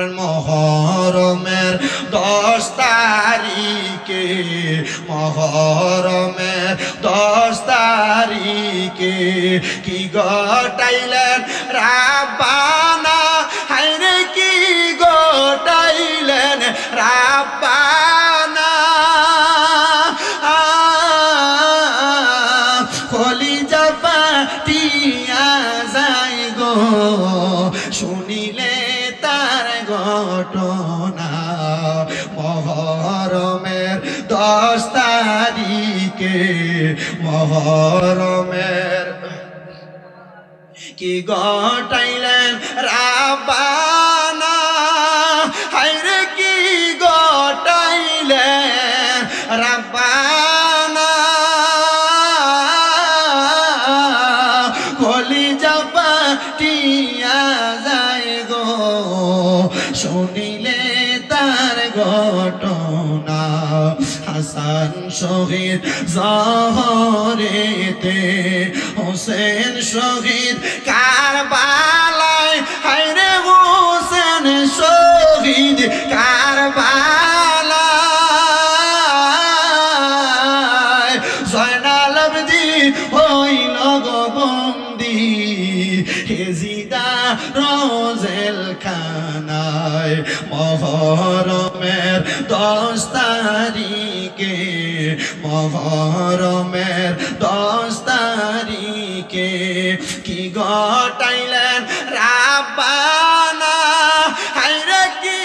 মহরমের 10 তারিখে মহরমের 10 তারিখে কি গটাইলেন রাব্বানা হায়রে কি গটাইলেন রাব্বানা কলিজা ফাটিয়া যায় গো শুনিলে তার ঘটনা মহরমের 10 তারিখে মহরমের কি গটাইলেন রাব্বানা হায়রে কি গটাইলেন রাব্বানা কলিজা ফাটিয়া যায় গো শুনিলে তার ঘটনা হাসান শহীদ জহরেতে হোসেন শহীদ কারবালায় হায়রে হোসেন শহীদ কারবালায় জয়নাল আবেদীন হইল গো বন্দী হেজিদা রোজেল খানায় মহরমের 10 তারিখে মহরমের 10 তারিখে কি গটাইলেন রাব্বানা হায়রে কি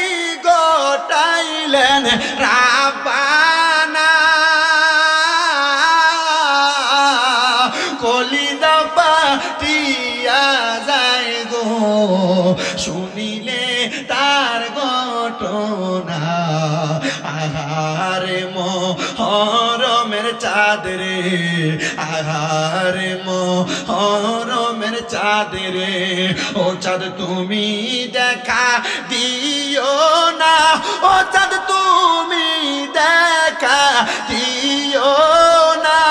গটাইলেন রাব্বানা কলিজা ফাটিয়া যায় গো শুনিলে তার ঘটনা আহারে মহরমের চাঁদ রে আহারে মহরমের চাঁদ রে ও চাঁদ তুমি দেখা দিও না ও চাঁদ তুমি দেখা দিও না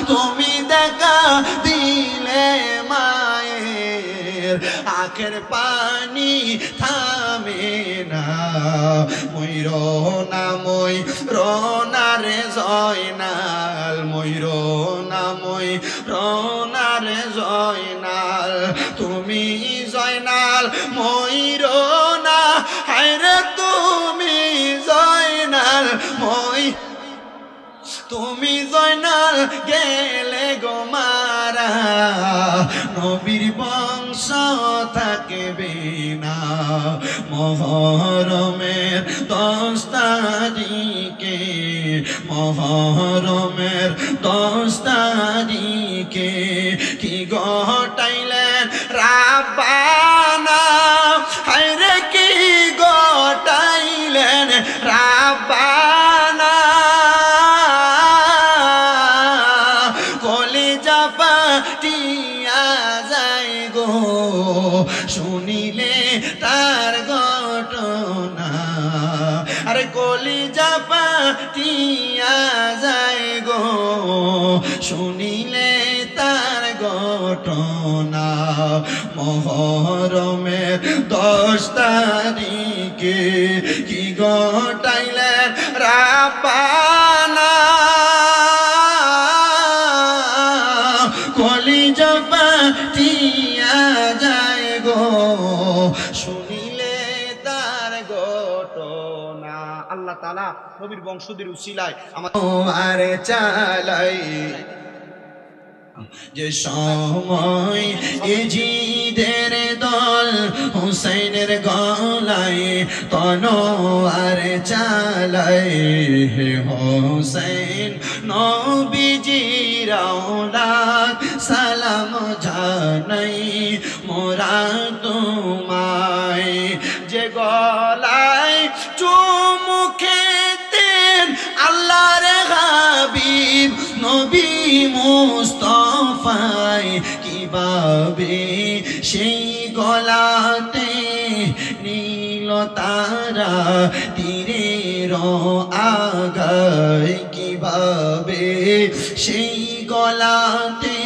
তুমি দেখা দিলে মায়ের আখের পানি থামে না ময়ূর না ময়ূর না রে জয়নাল ময়ূর না ময়ূর না রে জয়নাল তুমি জয়নাল ময়ূর না হায়রে তুমি জয়নাল তুমি জয়নাল গেলে গো মারা নবীর বংশ থাকবে না মহরমের 10 তারিখে মহরমের 10 তারিখে কি গটাইলেন রাব্বানা হায়রে কি গটাইলেন রাব্বানা কলিজা ফাটিয়া যায় গো শুনিলে তার ঘটনা আরে কলিজা ফাটিয়া যায় গো শুনিলে তার ঘটনা মহরমের 10 তারিখে কি গটাইলেন রাব্বানা কলিজা ফাটিয়া যায় গো শুনিলে তার ঘটনা আল্লাহ তাআলা নবীর বংশধর উসিলায় আমার চালাই যে সময় এজিদের দল হুসাইনের গলায় তলোয়ার চালায় হে হুসাইন নবীজির আওলাদ সালাম জানাই মোরা তোমায় যে গলায় চুমু খেতেন আল্লাহর হাবিব নবী মুস্তাফায় কিভাবে সেই গলাতে নীল তারা তীরের আগায় কিভাবে সেই গলাতে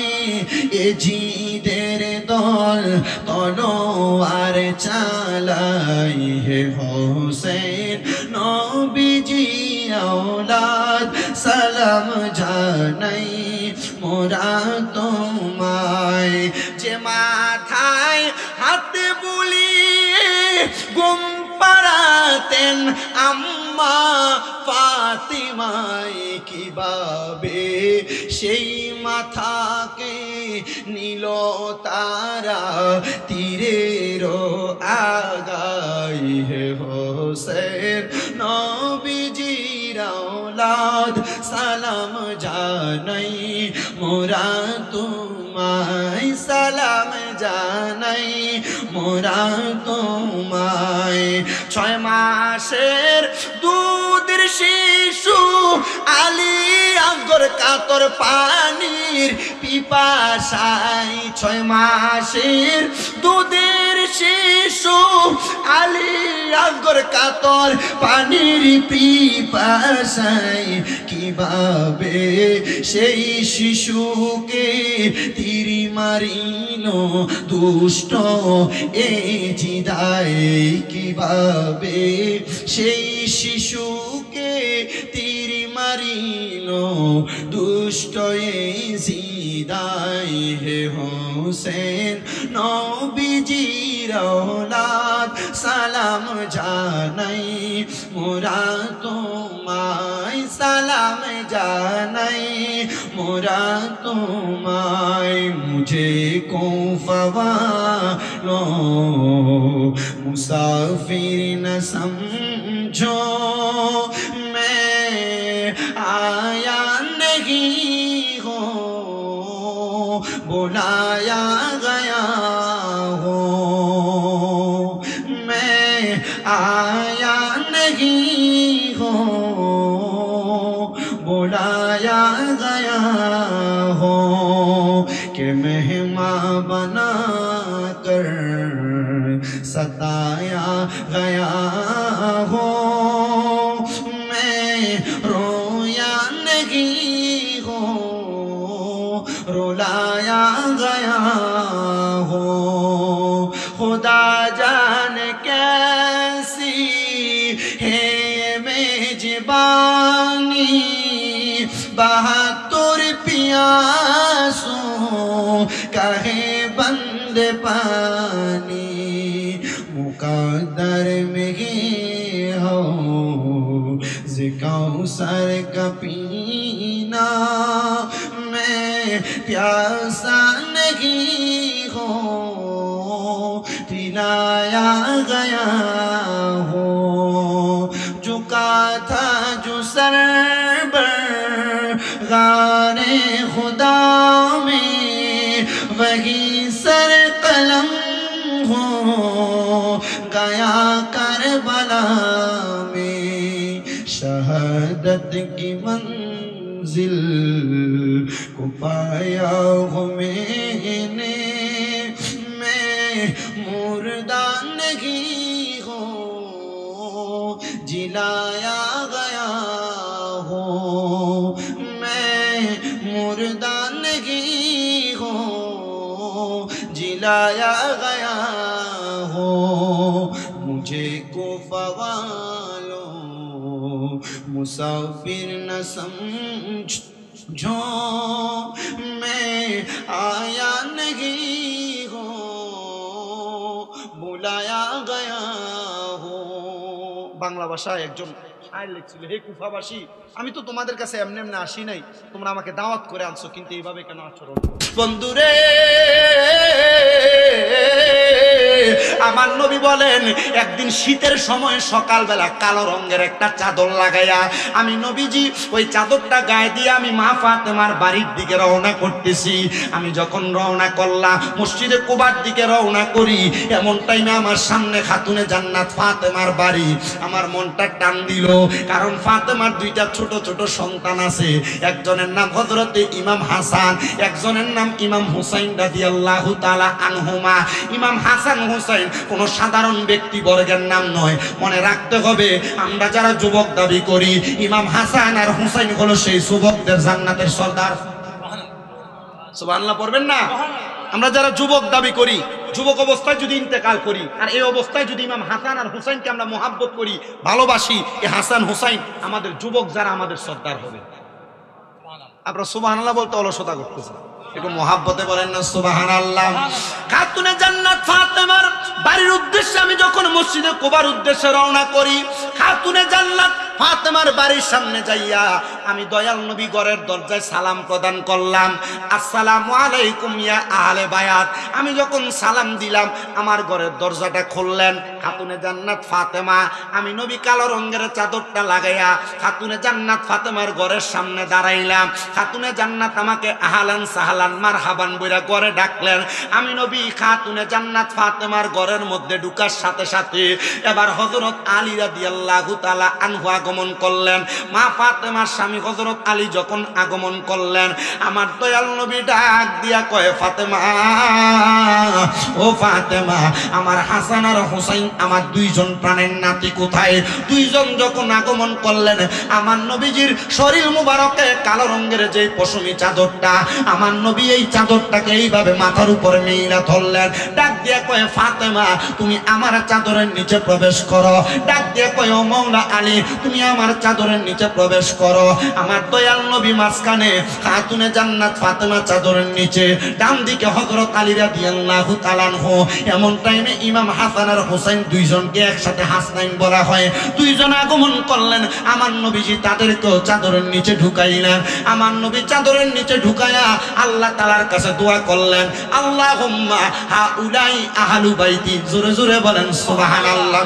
এজিদের দল তল তলোয়ার চালাই হে হোসেন নবীজি औलाद সালাম জানাই মোরা তোমায় যে মাথায় হাত বুলিয়ে ঘুম পাড়াতেন আম্মা ফাতিমায় কিভাবে সেই মাথাকে নীল তারা তীরের আগাই হে হোসেন নবীজির औलाद সালাম জানাই মোরা তোমায় সালাম জানাই মোরা তোমায় 6 মাসের দুধের শিশু আলী আঙ্গুর কাতর পানির পিপাসায় 6 মাসের দুধের শিশু আলী আঙ্গুর কাতর পানির পিপাসায় কিভাবে সেই শিশুকে তীর মারিল দুষ্ট এ জিদায় কিভাবে সেই শিশুকে তীর মারিল দুষ্ট এ জিদায় হে হোসেন নবীজির औलाद সালাম জানাই মোরা তোমায় সালাম জানাই মোরা তোমায় মুঝে को फवालो मुसाफिर न समझो मैं आया नहीं हो बुलाया गया हो मैं आया नहीं हो बुलाया गया हो कि मेहमान बना कर सताया गया हो मैं रोया नहीं हो रुलाया गया हो खुदा जाने कैसी है मेजबानी 72 प्यासों कहे बंद पानी मुकद्दर में हो ज़िकौसर का पीना मैं प्यासा नहीं हो पिलाया गया हो झुका था जो सर गाने खुदा में वही सर कलम हो गया करबला में शहादत की मंजिल को पाया हो मैंने मैं मुर्दा नहीं हो जिलाया गया हो मुर्दा नहीं हो जिलाया गया हो मुझे कोफा वालों मुसाफिर न समझो मैं आया नहीं हो बुलाया गया हो বাংলা ভাষায় একজন শায়ের লিখছিল হে কুফাবাসী আমি তো তোমাদের কাছে এমনি এমনি আসি নাই তোমরা আমাকে দাওয়াত করে আনছো কিন্তু এইভাবে কেন আচরণ বন্ধুরে আমার নবী বলেন একদিন শীতের সময় সকালবেলা কালো রঙের একটা চাদর লাগাইয়া আমি নবীজি ওই চাদরটা গায়ে দিয়ে আমি মা ফাতেমার বাড়ির দিকে রওনা করতেছি আমি যখন রওনা করলাম মসজিদে কুবার দিকে রওনা করি এমন টাইমে আমার সামনে খাতুনে জান্নাত ফাতেমার বাড়ি আমার মনটা টান দিল কারণ ফাতেমার দুইটা ছোট ছোট সন্তান আছে একজনের নাম হযরতে ইমাম হাসান একজনের নাম ইমাম হুসাইন রাদিয়াল্লাহু তাআলা আনহুমা ইমাম হাসান হুসাইন কোন সাধারণ ব্যক্তি বর্গের নাম নয় মনে রাখতে হবে আমরা যারা যুবক দাবি করি ইমাম হাসান আর হুসাইন হলো সেই যুবকদের জান্নাতের সর্দার সুবহানাল্লাহ পড়বেন না আমরা যারা যুবক দাবি করি যুবক অবস্থায় যদি ইন্তেকাল করি আর এই অবস্থায় যদি ইমাম হাসান আর হুসাইনকে আমরা মহাব্বত করি, ভালোবাসি, এই হাসান হুসাইন আমাদের যুবক যারা আমাদের সর্দার হবে। আপনারা সুবহানাল্লাহ বলতে অলসতা করতেছেন, একটু মহাব্বতে বলেন না সুবহানাল্লাহ। খাতুনে জান্নাত ফাতেমার বাড়ির উদ্দেশ্যে আমি যখন মসজিদে কুবার উদ্দেশ্যে রওনা করি, খাতুনে জান্নাত ফাতেমার বাড়ির সামনে যাইয়া আমি দয়াল নবী ঘরের দরজায় সালাম প্রদান করলাম, আসসালামু আলাইকুম ইয়া আহলে বায়াত। আমি যখন সালাম দিলাম আমার ঘরের দরজাটা খুললেন খাতুনে জান্নাত ফাতেমা। আমি নবী কালো রঙের চাদরটা লাগাইয়া খাতুনে জান্নাত ফাতেমার ঘরের সামনে দাঁড়াইলাম। খাতুনে জান্নাত আমাকে আহলান সাহলান মারহাবান বইরা ঘরে ডাকলেন। আমি নবী খাতুনে জান্নাত ফাতেমার ঘরের মধ্যে ঢুকার সাথে সাথে এবার হযরত আলী রাদিয়াল্লাহু তাআলা আনহু আগমন করলেন। মা ফাতেমার স্বামী হযরত আলী যখন আগমন করলেন, আমার দয়াল নবী ডাক দিয়া কয়, ফাতেমা, ও ফাতেমা, আমার হাসান আর হুসাইন আমার দুইজন প্রাণের নাতি কোথায়? দুইজন যখন আগমন করলেন, আমার নবীজির শরীর মুবারকে কালো রঙের যে পশমি চাদরটা, আমার নবী এই চাদরটাকে এইভাবে মাথার উপরে মেইরা ধরলেন। ডাক দিয়া কয়, ফাতেমা, তুমি আমার চাদরের নিচে প্রবেশ করো। ডাক দিয়া কয়, ও মওলা আলী, তুমি আমার চাদরের নিচে প্রবেশ করো। আমার দয়াল নবী মাঝখানে, খাতুনে জান্নাত ফাতেমা চাদরের নিচে, ডান দিকে হযরত আলী রাদিয়াল্লাহু তাআলা আনহু। এমন টাইমে ইমাম হাসান আর হুসাইন দুইজনকে একসাথে হাসনাইন বলা হয়, দুইজন আগমন করলেন। আমার নবীজি তাদেরকেও চাদরের নিচে ঢুকাইলেন। আমার নবী চাদরের নিচে ঢুকায়া আল্লাহ তাআলার কাছে দোয়া করলেন, আল্লাহুম্মা হাউলাই আহলু বাইতি। জোরে জোরে বলেন সুবহানাল্লাহ।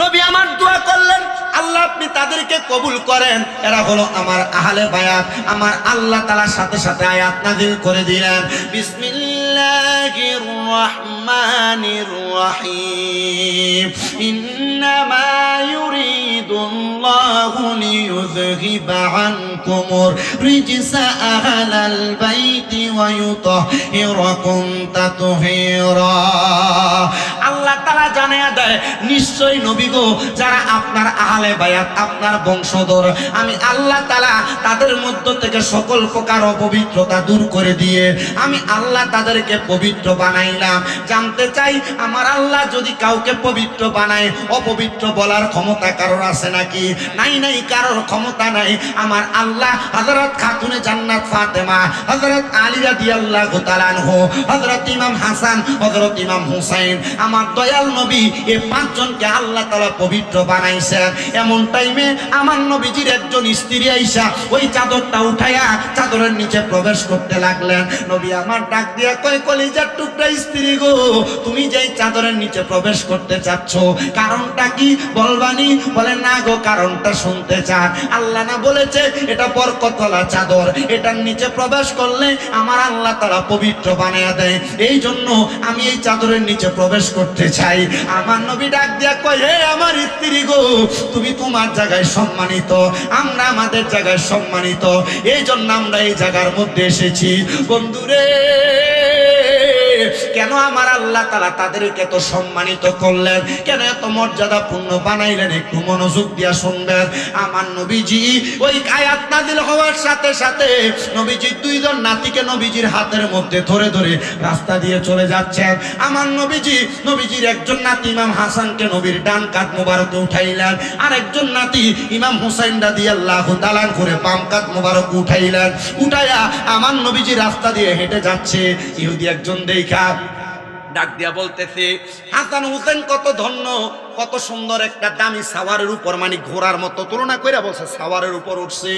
নবী আমার দোয়া করলেন, আল্লাহ আপনি তাদেরকে কবুল করেন, এরা হলো আমার আহলে বায়াত। আমার আল্লাহ তাআলার সাথে সাথে আয়াত নাযিল করে দিলেন, বিসমিল্লাহির রাহমানির রাহিম, ইন্নামা ইউরিদুল্লাহু লিইয়ুযহিবা আনকুমুর রিজসা আহলাল বাইতি ওয়া ইউতাহহিরাকুম তাতহীরা। আল্লাহ তাআলা জানায়া দেয়, নিশ্চয়ই নবী গো, যারা আপনার আহলে বায়াত, আপনার বংশধর, আমি আল্লাহ তাআলা তাদের মধ্য থেকে সকল প্রকার অপবিত্রতা দূর করে দিয়ে আমি আল্লাহ তাদেরকে পবিত্র বানাইলাম। জানতে চাই, আমার আল্লাহ যদি কাউকে পবিত্র বানায়, অপবিত্র বলার ক্ষমতা কারোর আছে নাকি? নাই, নাই, কারোর ক্ষমতা নাই। আমার আল্লাহ হযরত খাতুনে জান্নাত ফাতেমা, হযরত আলী রাদিয়াল্লাহু তাআলা আনহু, হযরত ইমাম হাসান, হযরত ইমাম হুসাইন, আমার দয়াল নবী, এই পাঁচজনকে আল্লাহ তাআলা পবিত্র বানাইছেন। এমন টাইমে আমার নবীজির একজন স্ত্রী আইসা ওই চাদরটা উঠাইয়া চাদরের নিচে প্রবেশ করতে লাগলেন। নবী আমার ডাক দিয়া কয়, কলিজার টুকরা স্ত্রী গো, তুমি যেই চাদরের নিচে প্রবেশ করতে চাচ্ছ, কারণটা কি বলবানি? বলে না গো, কারণটা শুনতে চান। আল্লাহ না বলেছে এটা বরকতওয়ালা চাদর, এটার নিচে প্রবেশ করলে আমার আল্লাহ তাআলা পবিত্র বানিয়ে দেয়, এই জন্য আমি এই চাদরের নিচে প্রবেশ করতে চাই। আমার নবী ডাক দিয়া কয়, হে আমার স্ত্রী গো, তুমি তোমার জায়গায় সম্মানিত, আমরা আমাদের জায়গায় সম্মানিত, এই জন্য আমরা এই জায়গার মধ্যে এসেছি। বন্ধুরে, কেন আমার আল্লাহ তাআলা তাদেরকে এত সম্মানিত করলেন, কেন এত মর্যাদাপূর্ণ বানাইলেন, একটু মনোযোগ দিয়া শুনবেন। আমার নবীজি ওই আয়াত নাযিল হওয়ার সাথে সাথে নবীজি দুইজন নাতিকে নবীজির হাতের মধ্যে ধরে ধরে রাস্তা দিয়ে চলে যাচ্ছেন। আমার নবীজির একজন নাতি ইমাম হাসানকে নবীর ডান কাঁধ মোবারকে উঠাইলেন, আর একজন নাতি ইমাম হুসাইন রাদিয়াল্লাহু তাআলা করে বাম কাঁধ মোবারক উঠাইলেন। উঠাইয়া আমার নবীজি রাস্তা দিয়ে হেঁটে যাচ্ছে। ইহুদি একজন দেখা ডাক দিয়া বলতেছে, হাসান হুসেন কত ধন্য, কত সুন্দর একটা দামি সাওয়ারের উপর, মানে ঘোড়ার মতো তুলনা কইরা বলছে সাওয়ারের উপর উঠছে।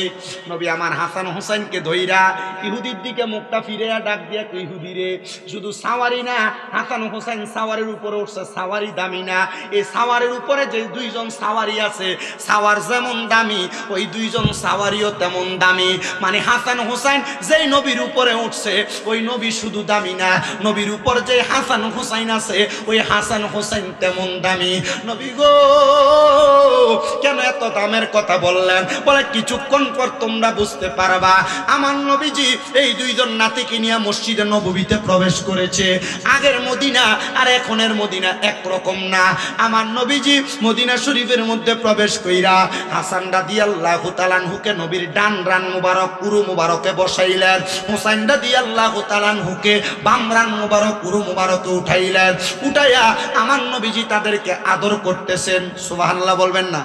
নবী আমার হাসান হুসাইনকে ধইরা ইহুদির দিকে মুখটা ফিরিয়া ডাক দিয়া, ইহুদি রে, শুধু সাওয়ারি না, হাসান হুসাইন সাওয়ারের উপরে উঠছে, সাওয়ারি দামি না? এই সাওয়ারের উপরে যে দুইজন সাওয়ারি আছে, সাওয়ার যেমন দামি, ওই দুইজন সাওয়ারিও তেমন দামি। মানে হাসান হুসাইন যেই নবীর উপরে উঠছে, ওই নবী শুধু দামি না, নবীর উপর যে হাসান হুসাইন আছে, ওই হাসান হুসাইন তেমন দামি। নবী গো কেন এত দামের কথা বললেন? বলে কিছুক্ষণ পর তোমরা বুঝতে পারবা। আমার নবীজি এই দুইজন নাতিকে নিয়ে মসজিদে নববীতে প্রবেশ করেছে। আগের মদিনা আর এখনের মদিনা একরকম না। আমার নবীজি মদিনা শরীফের মধ্যে প্রবেশ কইরা হাসান রাদিয়াল্লাহু তাআলা আনহুকে নবীর ডান রান মুবারক কুরু মুবারকে বসাইলেন, হুসাইন রাদিয়াল্লাহু তাআলা আনহুকে বাম রান মুবারক কুরু মুবারকে উঠাইলেন। উঠাইয়া আমার নবীজি তাদেরকে আদর করতেছেন। সুবহানাল্লাহ বলবেন না?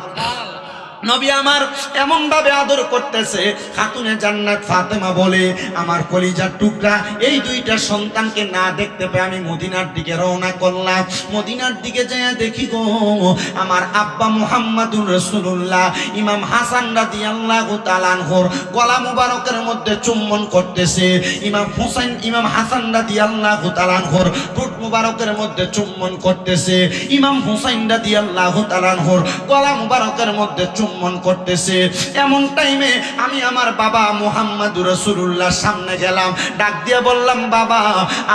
নবী আমার এমন ভাবে আদর করতেছে, খাতুনে জান্নাত ফাতেমা বলে আমার কলিজার টুকরা এই দুইটা সন্তানকে না দেখতে পেয়ে আমি মদিনার দিকে রওনা করলাম। মদিনার দিকে যেয়ে দেখি গো আমার আব্বা মুহাম্মাদুর রাসূলুল্লাহ ইমাম হাসান রাদিয়াল্লাহু তাআলা আনহুর গলা মুবারকের মধ্যে চুম্বন করতেছে। ইমাম হাসান রাদিয়াল্লাহু তাআলা আনহুর ঠোঁট মুবারকের মধ্যে চুম্বন করতেছে। ইমাম হুসাইন রাদিয়াল্লাহু তাআলা আনহুর গলা মুবারকের মধ্যে চুম্বন করতেছে। এমন টাইমে আমি আমার বাবা মুহাম্মাদুর রাসূলুল্লাহর সামনে গেলাম, ডাক দিয়ে বললাম, বাবা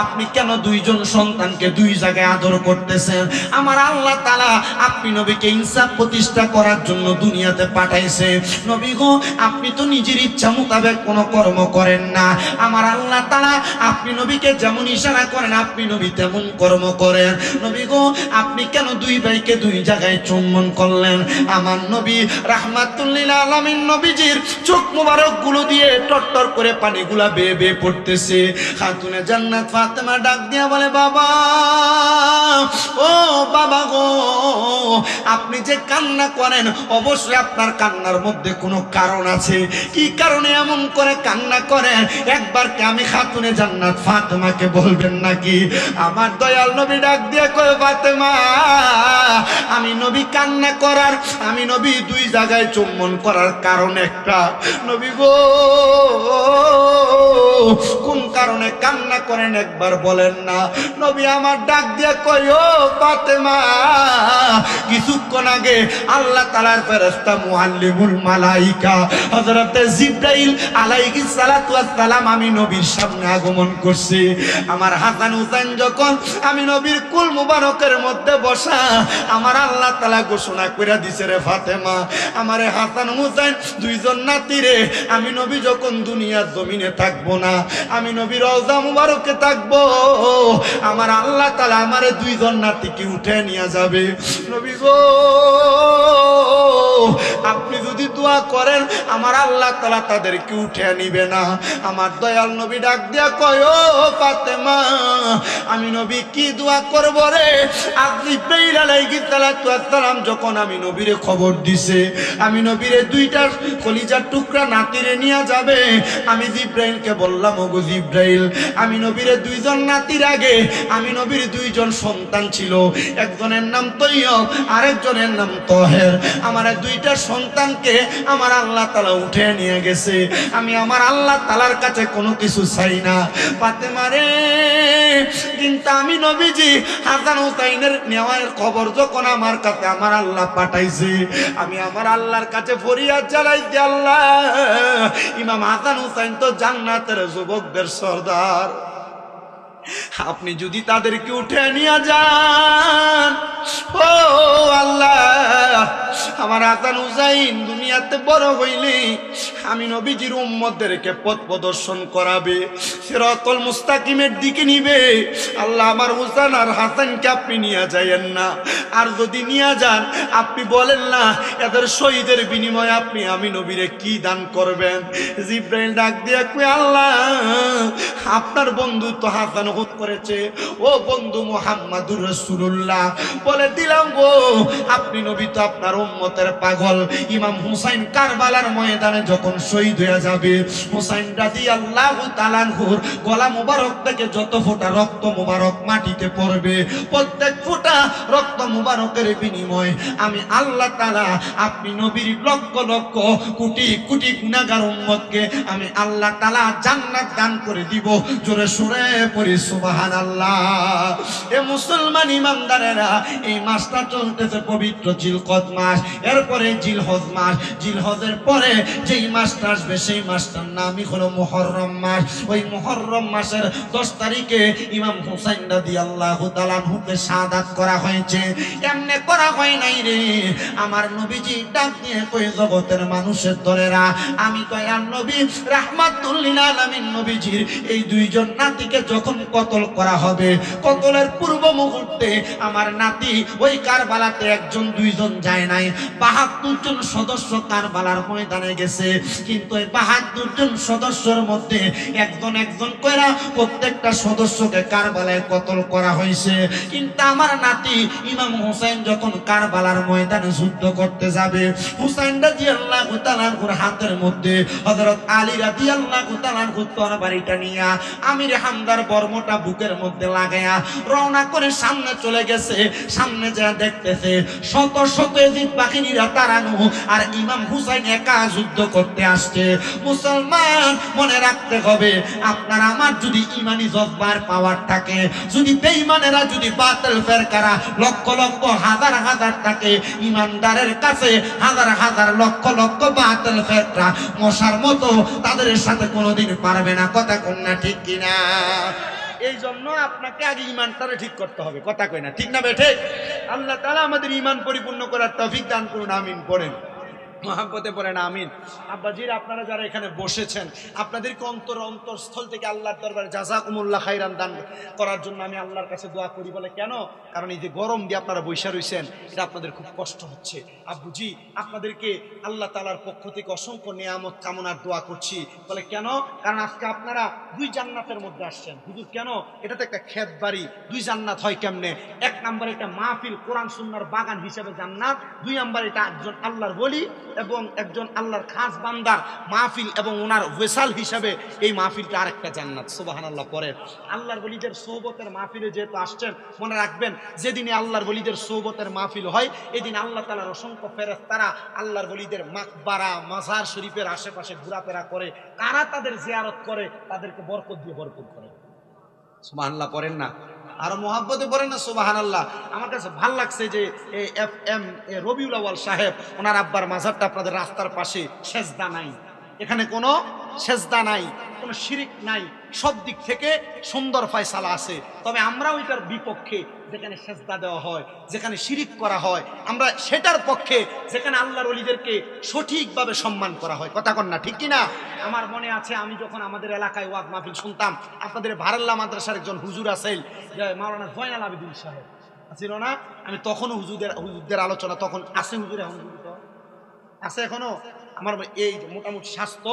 আপনি কেন দুইজন সন্তানকে দুই জায়গায় আদর করতেছেন? আমার আল্লাহ তাআলা আপনি নবীকে ইনসাফ প্রতিষ্ঠা করার জন্য দুনিয়াতে পাঠাইছে। নবী গো আপনি তো নিজের ইচ্ছা মোতাবেক কোনো কর্ম করেন না। আমার আল্লাহ তাআলা আপনি নবীকে যেমন ইশারা করেন আপনি নবী তেমন কর্ম করেন। নবী গো আপনি কেন দুই ভাইকে দুই জায়গায় চুম্বন করলেন? আমার নবী রাহমাতুল লিল আলামিন নবীজির চোখ মোবারক গুলো দিয়ে টটটর করে পানিগুলা বেয়ে বেয়ে পড়তেছে। খাতুনে জান্নাত ফাতেমা ডাক দিয়া বলে, বাবা ও বাবা গো আপনি যে কান্না করেন অবশ্যই আপনার কান্নার মধ্যে কোনো কারণ আছে। কি কারণে এমন করে কান্না করেন একবার কি আমি খাতুনে জান্নাত ফাতেমাকে বলবেন নাকি? আমার দয়াল নবী ডাক দিয়া কয়, ফাতেমা আমি নবী কান্না করার, আমি নবী দুই জায়গায় চুম্বন করার কারণ একটা। নবী গো কোন কারণে কান্না করেন একবার বলেন না? নবী আমার ডাক দিয়া কয়, ও ফাতেমা কিছুক্ষণ আগে আল্লাহ তাআলার ফেরেশতা মুআল্লিমুল মালাইকা হযরত জিবরাইল আলাইহিস সালাতু ওয়াস সালাম আমি নবীর সামনে আগমন করছে। আমার হাসান হুসাইন যখন আমি নবীর কুল মুবারকের মধ্যে বসা, আমার আল্লাহ তাআলা ঘোষণা কইরা দিছে, রে ফাতেমা আমারে হাসান হুসাইন দুইজন নাতিরে আমি নবী যখন দুনিয়ার জমিনে থাকবো না, আমি নবীর রওজা মুবারকে থাকবো, আমার আল্লাহ তাআলা আমারে দুইজন নাতিকে উঠে নিয়ে যাবে। নবী গো আপনি যদি দোয়া করেন আমার আল্লাহ তাআলা তাদেরকে উঠে নিবে না। আমার দয়াল নবী ডাক দিয়া কয়, ও ফাতেমা আমি নবী কি দোয়া করব রে? আজ জিবরাইল আলাইহিস সালাতু ওয়াস সালাম যখন আমি নবীরে খবর দিছে আমি নবীরে দুইটা কলিজার টুকরা নাতিরে নিয়ে যাবে, আমি জিবরাইলকে বললাম, ও গো জিবরাইল আমি নবীরে দুইজন নাতির আগে আমি নবীর দুইজন সন্তান ছিল, একজনের নাম তৈয়ব আরেকজনের নাম তহের। আমার দুইটা সন্তানকে আমার আল্লাহ তাআলা উঠে নিয়ে গেছে। আমি আমার আল্লাহ তাআলার কাছে কোনো কিছু চাই না ফাতেমা রে। কিন্তু আমি নবীজি হাসান হুসাইনের নেওয়ার খবর যখন আমার কাছে আমার আল্লাহ পাঠাইছে, আমি আমার আল্লাহর কাছে ফরিয়াদ জানাইছি, আল্লাহ ইমাম হাসান হুসাইন তো জান্নাতের যুবকদের সর্দার, আপনি যদি তাদেরকে উঠে নিয়ে যান, ও আল্লাহ আমার হাসান হুসাইন দুনিয়াতে বড় হইলে আমি নবীজির উম্মতদেরকে পথ প্রদর্শন করাবে, সিরাতুল মুস্তাকিমের দিকে নিবে। আল্লাহ আমার হুসাইন আর হাসানকে আপনি নিয়ে যায়েন না, আর যদি নিয়ে যান আপনি বলেন না এদের শহীদের বিনিময়ে আপনি আমি নবীরে কি দান করবেন? জিবরাইল ডাক দিয়ে কয়, আল্লাহ আপনার বন্ধু তো হাসান হুত করেছে, ও বন্ধু মুহাম্মাদুর রাসূলুল্লাহ বলে দিলাম গো আপনি নবী তো আপনার উম্মতের পাগল। ইমাম হুসাইন কারবালার ময়দানে যখন শহীদ হয়ে যাবে, হুসাইন রাদিয়াল্লাহু তাআলা আনহুর গলা মুবারক থেকে যত ফোঁটা রক্ত মুবারক মাটিতে পড়বে, প্রত্যেক ফোঁটা রক্ত মুবারকের বিনিময় আমি আল্লাহ তাআলা আপনি নবীর লক্ষ লক্ষ কোটি কোটি গুনাহগার উম্মতকে আমি আল্লাহ তাআলা জান্নাত দান করে দিব। জোরে সুরে পড়ি সুবহানাল্লাহ। এ মুসলমান ইমানদারেরা এই মাসটা চলতেছে পবিত্র জিলকদ মাস, এরপরে জিলহজ মাস, জিলহজের পরে যেই মাসটা আসবে সেই মাসটার নামই হলো মুহররম মাস। ওই মুহররম মাসের 10 তারিখে ইমাম হুসাইন রাদিয়াল্লাহু তাআলা আনহুকে শাহাদাত করা হয়েছে, এমনি করা হয় নাই রে। আমার নবীজি ডাক দিয়ে কই, জগতের মানুষের দলেরা, আমি দয়াল নবী রাহমাতুল লিল আলামিন নবীজির এই দুইজন নাতিকে যখন কতল করা হবে, কতলের পূর্ব মুহূর্তে আমার নাতি ওই কারবালাতে একজন দুইজন যায় নাই, ৭২ জন সদস্য কারবালার ময়দানে গেছে। কিন্তু এই ৭২ জন সদস্যের মধ্যে একজন একজন কইরা প্রত্যেকটা সদস্যকে কারবালায় কতল করা হয়েছে। কিন্তু আমার নাতি ইমাম হুসাইন যখন কারবালার ময়দানে যুদ্ধ করতে যাবে, হুসাইন রাদিয়াল্লাহু তাআলা আনহুর হাতের মধ্যে হযরত আলী রাদিয়াল্লাহু তাআলা আনহু তরবারিটা নিয়া আমির হামদার বর্মটা বুকের মধ্যে লাগায়া রওনা করে সামনে চলে গেছে। সামনে যা দেখতেছে শত শত ইজিদ বাহিনীরা তাড়ানো, আর ইমাম হুসাইন একা যুদ্ধ করতে আসছে। মুসলমান মনে রাখতে হবে, আপনার আমার যদি ইমানি জজবার পাওয়ার থাকে, যদি বেঈমানেরা যদি বাতিল ফেরকারা লক্ষ লক্ষ হাজার হাজার থাকে, ইমানদারের কাছে হাজার হাজার লক্ষ লক্ষ বাতিল ফেরকা মশার মতো, তাদের সাথে কোনোদিন পারবে না। কথা কোন না ঠিক কিনা? এই জন্য আপনাকে আগে ইমানটারে ঠিক করতে হবে। কথা কই না, ঠিক না বেঠে? আল্লাহ তাআলা আমাদের ইমান পরিপূর্ণ করার তৌফিক দান করুন। আমিন পড়েন, মহাব্বতে পড়েন আমিন। আব্বাজির আপনারা যারা এখানে বসেছেন, আপনাদেরকে অন্তরস্থল থেকে আল্লাহর দরবারে জাযাকুমুল্লাহ খাইরান দান করার জন্য আমি আল্লাহর কাছে দোয়া করি। বলে কেন? কারণ এই যে গরম দিয়ে আপনারা বৈশা রয়েছেন, এটা আপনাদের খুব কষ্ট হচ্ছে। আব্বুজি আপনাদেরকে আল্লাহ তাআলার পক্ষ থেকে অসংখ্য নিয়ামত কামনার দোয়া করছি। বলে কেন? কারণ আজকে আপনারা 2 জান্নাতের মধ্যে আসছেন। হুজুর কেন? এটা তো একটা ক্ষেত বাড়ি, 2 জান্নাত হয় কেমনে? 1 নম্বরে এটা মাহফিল কোরআন সুন্নাহর বাগান হিসেবে জান্নাত, 2 নম্বরে এটা একজন আল্লাহর ওলি এবং একজন আল্লাহর খাস বান্দার মাহফিল এবং ওনার ওয়েসাল হিসাবে এই মাহফিলটা আরেকটা জান্নাত। সুবহানাল্লাহ। পরে আল্লাহর ওলিদের সোহবতের মাহফিলে যেহেতু আসছেন, মনে রাখবেন যেদিনে আল্লাহর ওলিদের সোহবতের মাহফিল হয়, এদিন আল্লাহ তাআলার অসংখ্য ফেরেশতারা আল্লাহর ওলিদের মাকবারা মাজার শরীফের আশেপাশে ঘোরাফেরা করে, কারা তাদের জিয়ারত করে তাদেরকে বরকত দিয়ে ভরপুর করে। সুবহানাল্লাহ পড়েন না? আর মহাব্বতে পড়েন না সুবহানাল্লাহ। আমার কাছে ভাল লাগছে যে FM রবিউল আউয়াল সাহেব, ওনার আব্বার মাজারটা আপনাদের রাস্তার পাশে, সেজদা নাই, এখানে কোনো সেজদা নাই, কোনো শিরিক নাই, সব দিক থেকে সুন্দর ফয়সালা আছে। তবে আমরা ওইটার বিপক্ষে, যেখানে সেজদা দেওয়া হয়, যেখানে শিরিক করা হয়, আমরা সেটার পক্ষে, যেখানে আল্লাহর ওলিদেরকে সঠিকভাবে সম্মান করা হয়। কথা কন না, ঠিক কি না? আমার মনে আছে আমি যখন আমাদের এলাকায় ওয়াজ মাহফিল শুনতাম, আপনাদের ভারাল্লা মাদ্রাসার একজন হুজুর আছেন, মাওলানা জয়নাল আবেদিন সাহেব ছিল না? আমি তখনও হুজুরদের আলোচনা তখন আছে, হুজুর এখন আছে এখনো। আমার এই মোটামুটি স্বাস্থ্য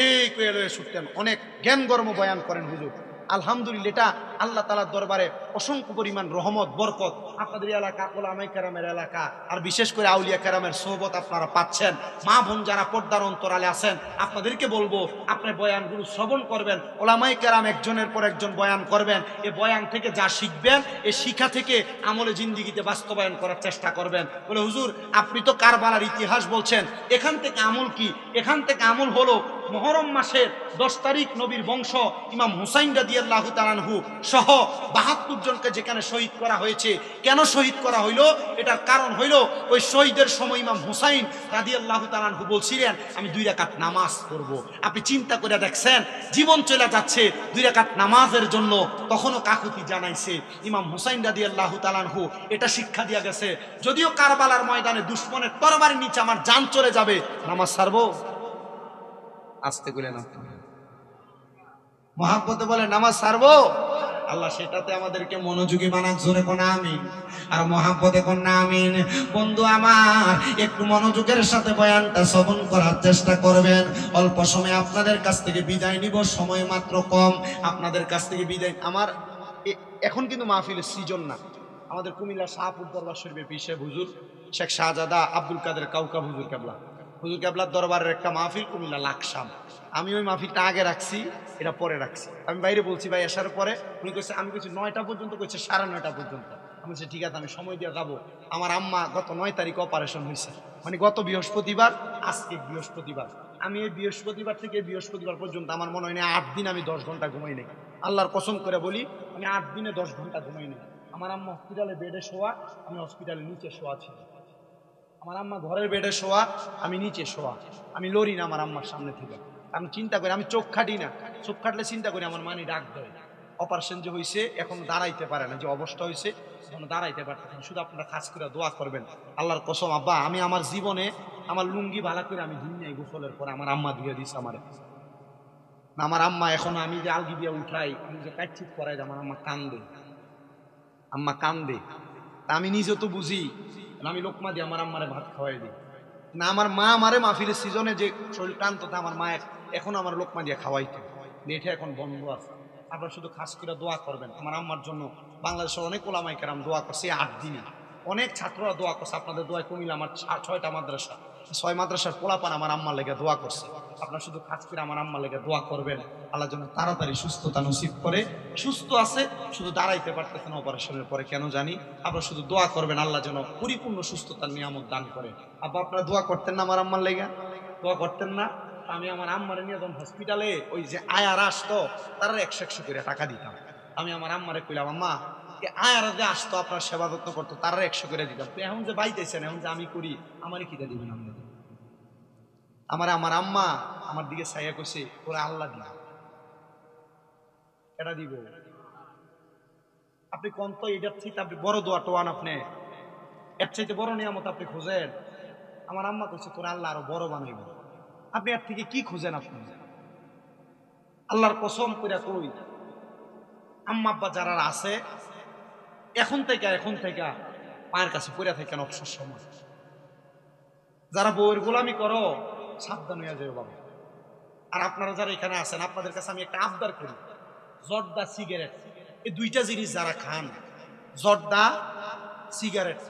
এই কয়ে লয়ে শুনতেন, অনেক জ্ঞান গর্ম বয়ান করেন হুজুর। আলহামদুলিল্লাহ, এটা আল্লাহ তাআলার দরবারে অসংখ্য পরিমাণ রহমত বরকত। আপনাদের এলাকা ওলামায়ে কেরামের এলাকা, আর বিশেষ করে আউলিয়া কেরামের সোহবত আপনারা পাচ্ছেন। মা বোন যারা পর্দার অন্তরালে আছেন, আপনাদেরকে বলবো আপনি বয়ানগুলো শ্রবণ করবেন। ওলামায়ে কেরাম একজনের পর একজন বয়ান করবেন, এই বয়ান থেকে যা শিখবেন, এই শিক্ষা থেকে আমলে জিন্দিগিতে বাস্তবায়ন করার চেষ্টা করবেন। বলে হুজুর আপনি তো কারবালার ইতিহাস বলছেন, এখান থেকে আমল কি? এখান থেকে আমল হলো মুহররম মাসের 10 তারিখ নবীর বংশ ইমাম হুসাইন রাদিয়াল্লাহু তাআলা আনহু সহ ৭২ জনকে যেখানে শহীদ করা হয়েছে। কেন শহীদ করা হইল? এটার কারণ হইল ওই শহীদের সময় ইমাম হুসাইন রাদিয়াল্লাহু তাআলা আনহু বলছিলেন আমি 2 রাকাত নামাজ পড়ব। আপনি চিন্তা করে দেখছেন, জীবন চলে যাচ্ছে 2 রাকাত নামাজের জন্য, তখনও কাকুতি জানাইছে। ইমাম হুসাইন রাদিয়াল্লাহু তাআলা আনহু এটা শিক্ষা দিয়া গেছে, যদিও কারবালার ময়দানে দুশমনের তরবারির নিচে আমার জান চলে যাবে, নামাজ ছাড়বো? আসতে কইলেন মহাব্বতে বলে নামাজ ছাড়বো? আল্লাহ সেটাতে আমাদেরকে মনোযোগী বানাক। জোরে কোন আমিন, আর মহাব্বতে কোন আমিন। বন্ধু আমার, একটু মনোযোগের সাথে বয়ানটা শ্রবণ করার চেষ্টা করবেন। অল্প সময় আপনাদের কাছ থেকে বিদায় নিব, সময় মাত্র কম। আপনাদের কাছ থেকে বিদায়, আমার এখন কিন্তু মাহফিলের সিজন না। আমাদের কুমিল্লা শাহপুর দরবার শরীফের পীর সাহেব হুজুর শেখ শাহজাদা আব্দুল কাদের কাউকা হুজুর কেবলার দরবারের একটা মাহফিল কুমিল্লা লাকসাম। আমি ওই মাহফিলটা আগে রাখছি, এটা পরে রাখছি। আমি বাইরে বলছি ভাই আসার পরে, উনি কইছে, আমি কইছি 9টা পর্যন্ত, কইছে 9:30 পর্যন্ত। আমি বলছি ঠিক আছে, আমি সময় দিয়ে যাবো। আমার আম্মা গত 9 তারিখ অপারেশন হয়েছে, মানে গত বৃহস্পতিবার, আজকে বৃহস্পতিবার। আমি এই বৃহস্পতিবার থেকে বৃহস্পতিবার পর্যন্ত আমার মনে হয় না 8 দিন আমি 10 ঘন্টা ঘুমাই নাই। আল্লাহর কসম করে বলি, আমি 8 দিনে 10 ঘন্টা ঘুমাই নাই। আমার আম্মা হসপিটালে বেডে শোয়া, আমি হসপিটালের নিচে শোয়া ছিল। আমার আম্মা ঘরের বেডে শোয়া, আমি নিচে শোয়া। আমি লড়ি না আমার আম্মার সামনে থেকে। আমি চিন্তা করি, আমি চোখ খাটি না, চোখ খাটলে চিন্তা করি আমার মানি ডাক দেয়। অপারেশন যে হয়েছে এখন দাঁড়াইতে পারে না, যে অবস্থা হয়েছে এখন দাঁড়াইতে পারতেছেন। শুধু আপনারা খাস করে দোয়া করবেন। আল্লাহর কসম আব্বা, আমি আমার জীবনে আমার লুঙ্গি ভালো করে আমি দুনিয়ায় গোসলের পরে আমার আম্মা দিয়ে দিচ্ছে আমারে। আমার আম্মা এখন আমি যে আলগি দিয়ে উঠাই, আমি যে কাটছিট করাই, আমার আম্মা কান্দে, আম্মা কান্দে। তা আমি নিজে তো বুঝি, আমি লোকমা দিয়ে আমার আম্মারে ভাত খাওয়াই দিই না। আমার মা আমারে মাহফিলের সিজনে যে শরীর টানত, আমার মা এখন আমার লোকমা দিয়ে খাওয়াইতে, এটা এখন বন্ধ আছে। আপনারা শুধু খাস করে দোয়া করবেন আমার আম্মার জন্য। বাংলাদেশের অনেক ওলামায়ে কেরাম দোয়া করছে 8 দিনে, অনেক ছাত্ররা দোয়া করছে। আপনাদের দোয়ায় কমিলে আমার 6টা মাদ্রাসা, 6 মাদ্রাসার পোলাপান আমার আম্মার লেগে দোয়া করছে। আপনারা শুধু খাস করে আমার আম্মার লেগে দোয়া করবেন, আল্লাহ যেন তাড়াতাড়ি সুস্থতা নসিব করে। সুস্থ আছে, শুধু দাঁড়াইতে পারতেছেন অপারেশনের পরে কেন জানি। আপনারা শুধু দোয়া করবেন আল্লাহ যেন পরিপূর্ণ সুস্থতার নিয়ামত দান করে। আব্বা আপনারা দোয়া করতেন না আমার আম্মার লেগে? দোয়া করতেন না? আমি আমার আম্মারে নিয়ে যখন হসপিটালে ওই যে আয়ার আসতো, তারা 100 করে টাকা দিতাম। আমি আমার আম্মারে কইলাম, আম্মা আয়ারা যে আসতো আপনার সেবা যত্ন করতো, তারা 100 করে দিতাম। তো এখন যে বাইতেছেন, এখন যে আমি করি, আমারই কিটা দিবেন আপনি? আমার আম্মা আমার দিকে ছাইয়া কইছে, ওরা আল্লাহ দিবে, এটা দিব। আপনি কোন তো এটার থেকে আপনি বড় দোয়া টোয়ান, আপনি এর চাইতে বড় নিয়ামত আপনি খুঁজেন? আমার আম্মা কইছে তোরা আল্লাহ আরো বড় বানাইব। আপনি এর থেকে কি খুঁজেন? আপনি আল্লাহর কসম করে কই, আম্মা আব্বা যারা আছে এখন থেকে পায়ের কাছে পড়ে থাকেন অবসর সময়। যারা বউয়ের গোলামি করো সাবধান হয়ে যাবে বাবা। আর আপনারা যারা এখানে আছেন, আপনাদের কাছে আমি একটা আবদার করি, জর্দা সিগারেট এই দুইটা জিনিস যারা খান, জর্দা সিগারেট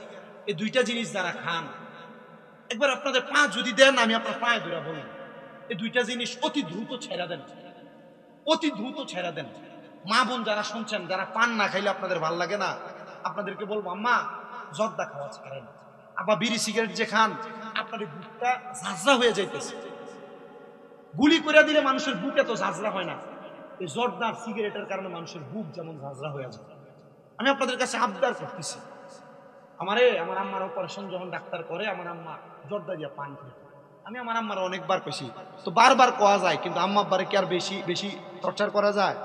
এই দুইটা জিনিস যারা খান, একবার আপনাদের পা যদি দেন, আমি আপনার পায়ে ধরে বলবো এই দুইটা জিনিস অতি দ্রুত ছেড়া দেন, অতি দ্রুত ছেড়া দেন। মা বোন যারা শুনছেন, যারা পান না খাইলে আপনাদের ভাল লাগে না, আপনাদেরকে বলবো আম্মা জর্দা খাওয়া ছাড়েন। আবার বিড়ি সিগারেট যে খান, আপনাদের বুকটা ঝাঁঝরা হয়ে যাইতেছে। গুলি করে দিলে মানুষের বুকে তো ঝাঁঝরা হয় না, এই জর্দার সিগারেটের কারণে মানুষের বুক যেমন ঝাঁঝরা হয়ে যায়। আমি আপনাদের কাছে আবদার করতেছি, আমার আম্মার অপারেশন যখন ডাক্তার করে, আমার আম্মা জর্দা দিয়ে পান খায়। আমি আমার আম্মার অনেকবার কইছি, তো বারবার কোয়া যায়, কিন্তু আম্মা আব্বারে কি আর বেশি বেশি টর্চার করা যায়?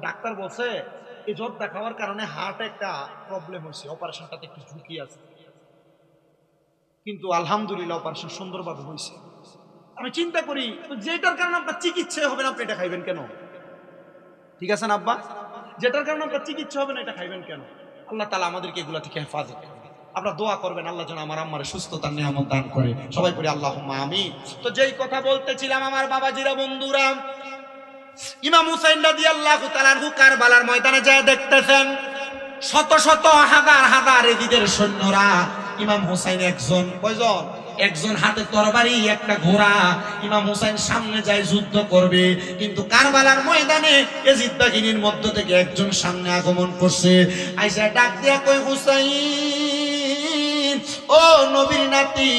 ডাক্তার বলছে এই জর্দা খাওয়ার কারণে হার্ট একটা প্রবলেম হয়েছে, অপারেশনটাতে একটু ঝুঁকি আছে, কিন্তু আলহামদুলিল্লাহ অপারেশন সুন্দরভাবে হয়েছে। আমি চিন্তা করি, যেটার কারণে আপনার চিকিৎসা হবে না, আপনি এটা খাইবেন কেন? ঠিক আছে না আব্বা? যেটার কারণে আপনার চিকিৎসা হবে না, এটা খাইবেন কেন? আল্লাহ তাআলা আমাদেরকে এগুলা থেকে হেফাজত করবে। আপনারা দোয়া করবেন আল্লাহ যেন আমার আম্মারে সুস্থতার নিয়ামত দান করে। সবাই পড়ি আল্লাহুম্মা আমিন। তো যেই কথা বলতেছিলাম আমার বাবাজিরা, বন্ধুরা, ইমাম হুসাইন রাদিয়াল্লাহু তাআলা আনহু কারবালার ময়দানে যায় দেখতেছেন শত শত হাজার হাজার এজিদের সৈন্যরা। ইমাম হুসাইন একজন, কয়জন? একজন, হাতে তরবারি, একটা ঘোড়া। ইমাম হুসাইন সামনে যায় যুদ্ধ করবে, কিন্তু কারবালার ময়দানে এজিদ বাহিনীর মধ্য থেকে একজন সামনে আগমন করছে। আইসা ডাক দিয়া কই, হুসাইন ও নবীর নাতি,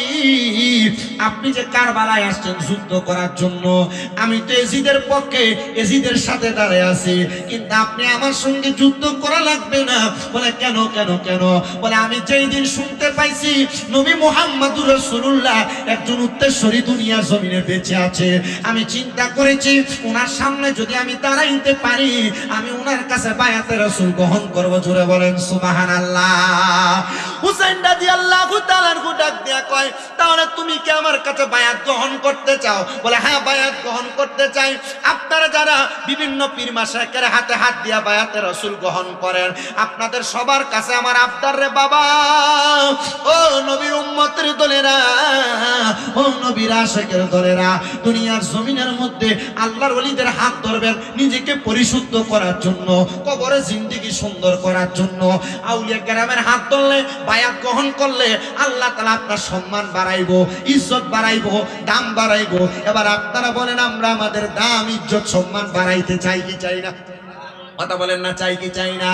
আপনি যে কারবালায় আসছেন যুদ্ধ করার জন্য, আমি তো এজিদের পক্ষে, এজিদের সাথে দাঁড়ায় আছি, কিন্তু আপনি আমার সঙ্গে যুদ্ধ করা লাগবে না। বলে কেন কেন কেন? বলে আমি যেই দিন শুনতে পাইছি নবী মুহাম্মদুর রাসূলুল্লাহ একজন উত্তরসূরি দুনিয়ার জমিনে বেঁচে আছে, আমি চিন্তা করেছি ওনার সামনে যদি আমি দাঁড়াইতে পারি, আমি ওনার কাছে বায়াতে রাসূল গ্রহণ করব। জোরে বলেন সুবহানাল্লাহ। হুসাইন রাদিয়াল্লাহু তাআলা ডাক দিয়া কয়, তাহলে তুমি কি আমার কাছে বায়াত গ্রহণ করতে চাও? বলে হ্যাঁ, বায়াত গ্রহণ করতে চাই। আপনারা যারা বিভিন্ন পীর মাশায়েখের হাতে হাত দিয়া বায়াতে রাসূল গ্রহণ করেন, আপনাদের সবার কাছে আমার আবদার রে বাবা, ও নবীর উম্মতের দলেরা, ও নবীর আশিকের দলেরা, দুনিয়ার জমিনের মধ্যে আল্লাহর ওলিদের হাত ধরবেন নিজেকে পরিশুদ্ধ করার জন্য, কবরে জিন্দেগি সুন্দর করার জন্য। আউলিয়া কেরামের হাত ধরলে, বায়াত গ্রহণ করলে আল্লাহ তাআলা আপনার সম্মান বাড়াইবো, ইজ্জত বাড়াইবো, দাম বাড়াইবো। এবার আপনারা বলেন, আমরা আমাদের দাম, ইজ্জত, সম্মান বাড়াইতে চাই কি চাই না? কথা বলেন না, চাই কি চাই না?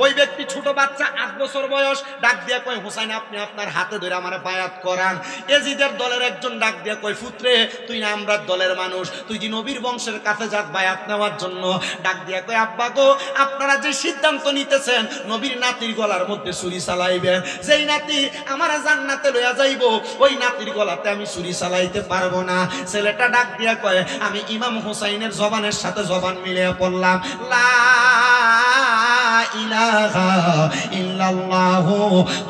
ওই ব্যক্তি ছোট বাচ্চা, 8 বছর বয়স, ডাক দিয়া কয়, হুসাইন আপনি আপনার হাতে ধরে আমার বায়াত করান। এজিদের দলের একজন ডাক দিয়া কয়, পুত্রে তুই না আমরা দলের মানুষ, তুই যে নবীর বংশের কাছে যাক বায়াত নেওয়ার জন্য। ডাক দিয়া কয়, আব্বা গো, আপনারা যে সিদ্ধান্ত নিতেছেন নবীর নাতির গলার মধ্যে ছুরি চালাইবেন, যেই নাতি আমার জান্নাতে লইয়া যাইব, ওই নাতির গলাতে আমি ছুরি চালাইতে পারবো না। ছেলেটা ডাক দিয়া কয়, আমি ইমাম হুসাইনের জবানের সাথে জবান মিলিয়ে পড়লাম, লা ইলাহা ইল্লাল্লাহু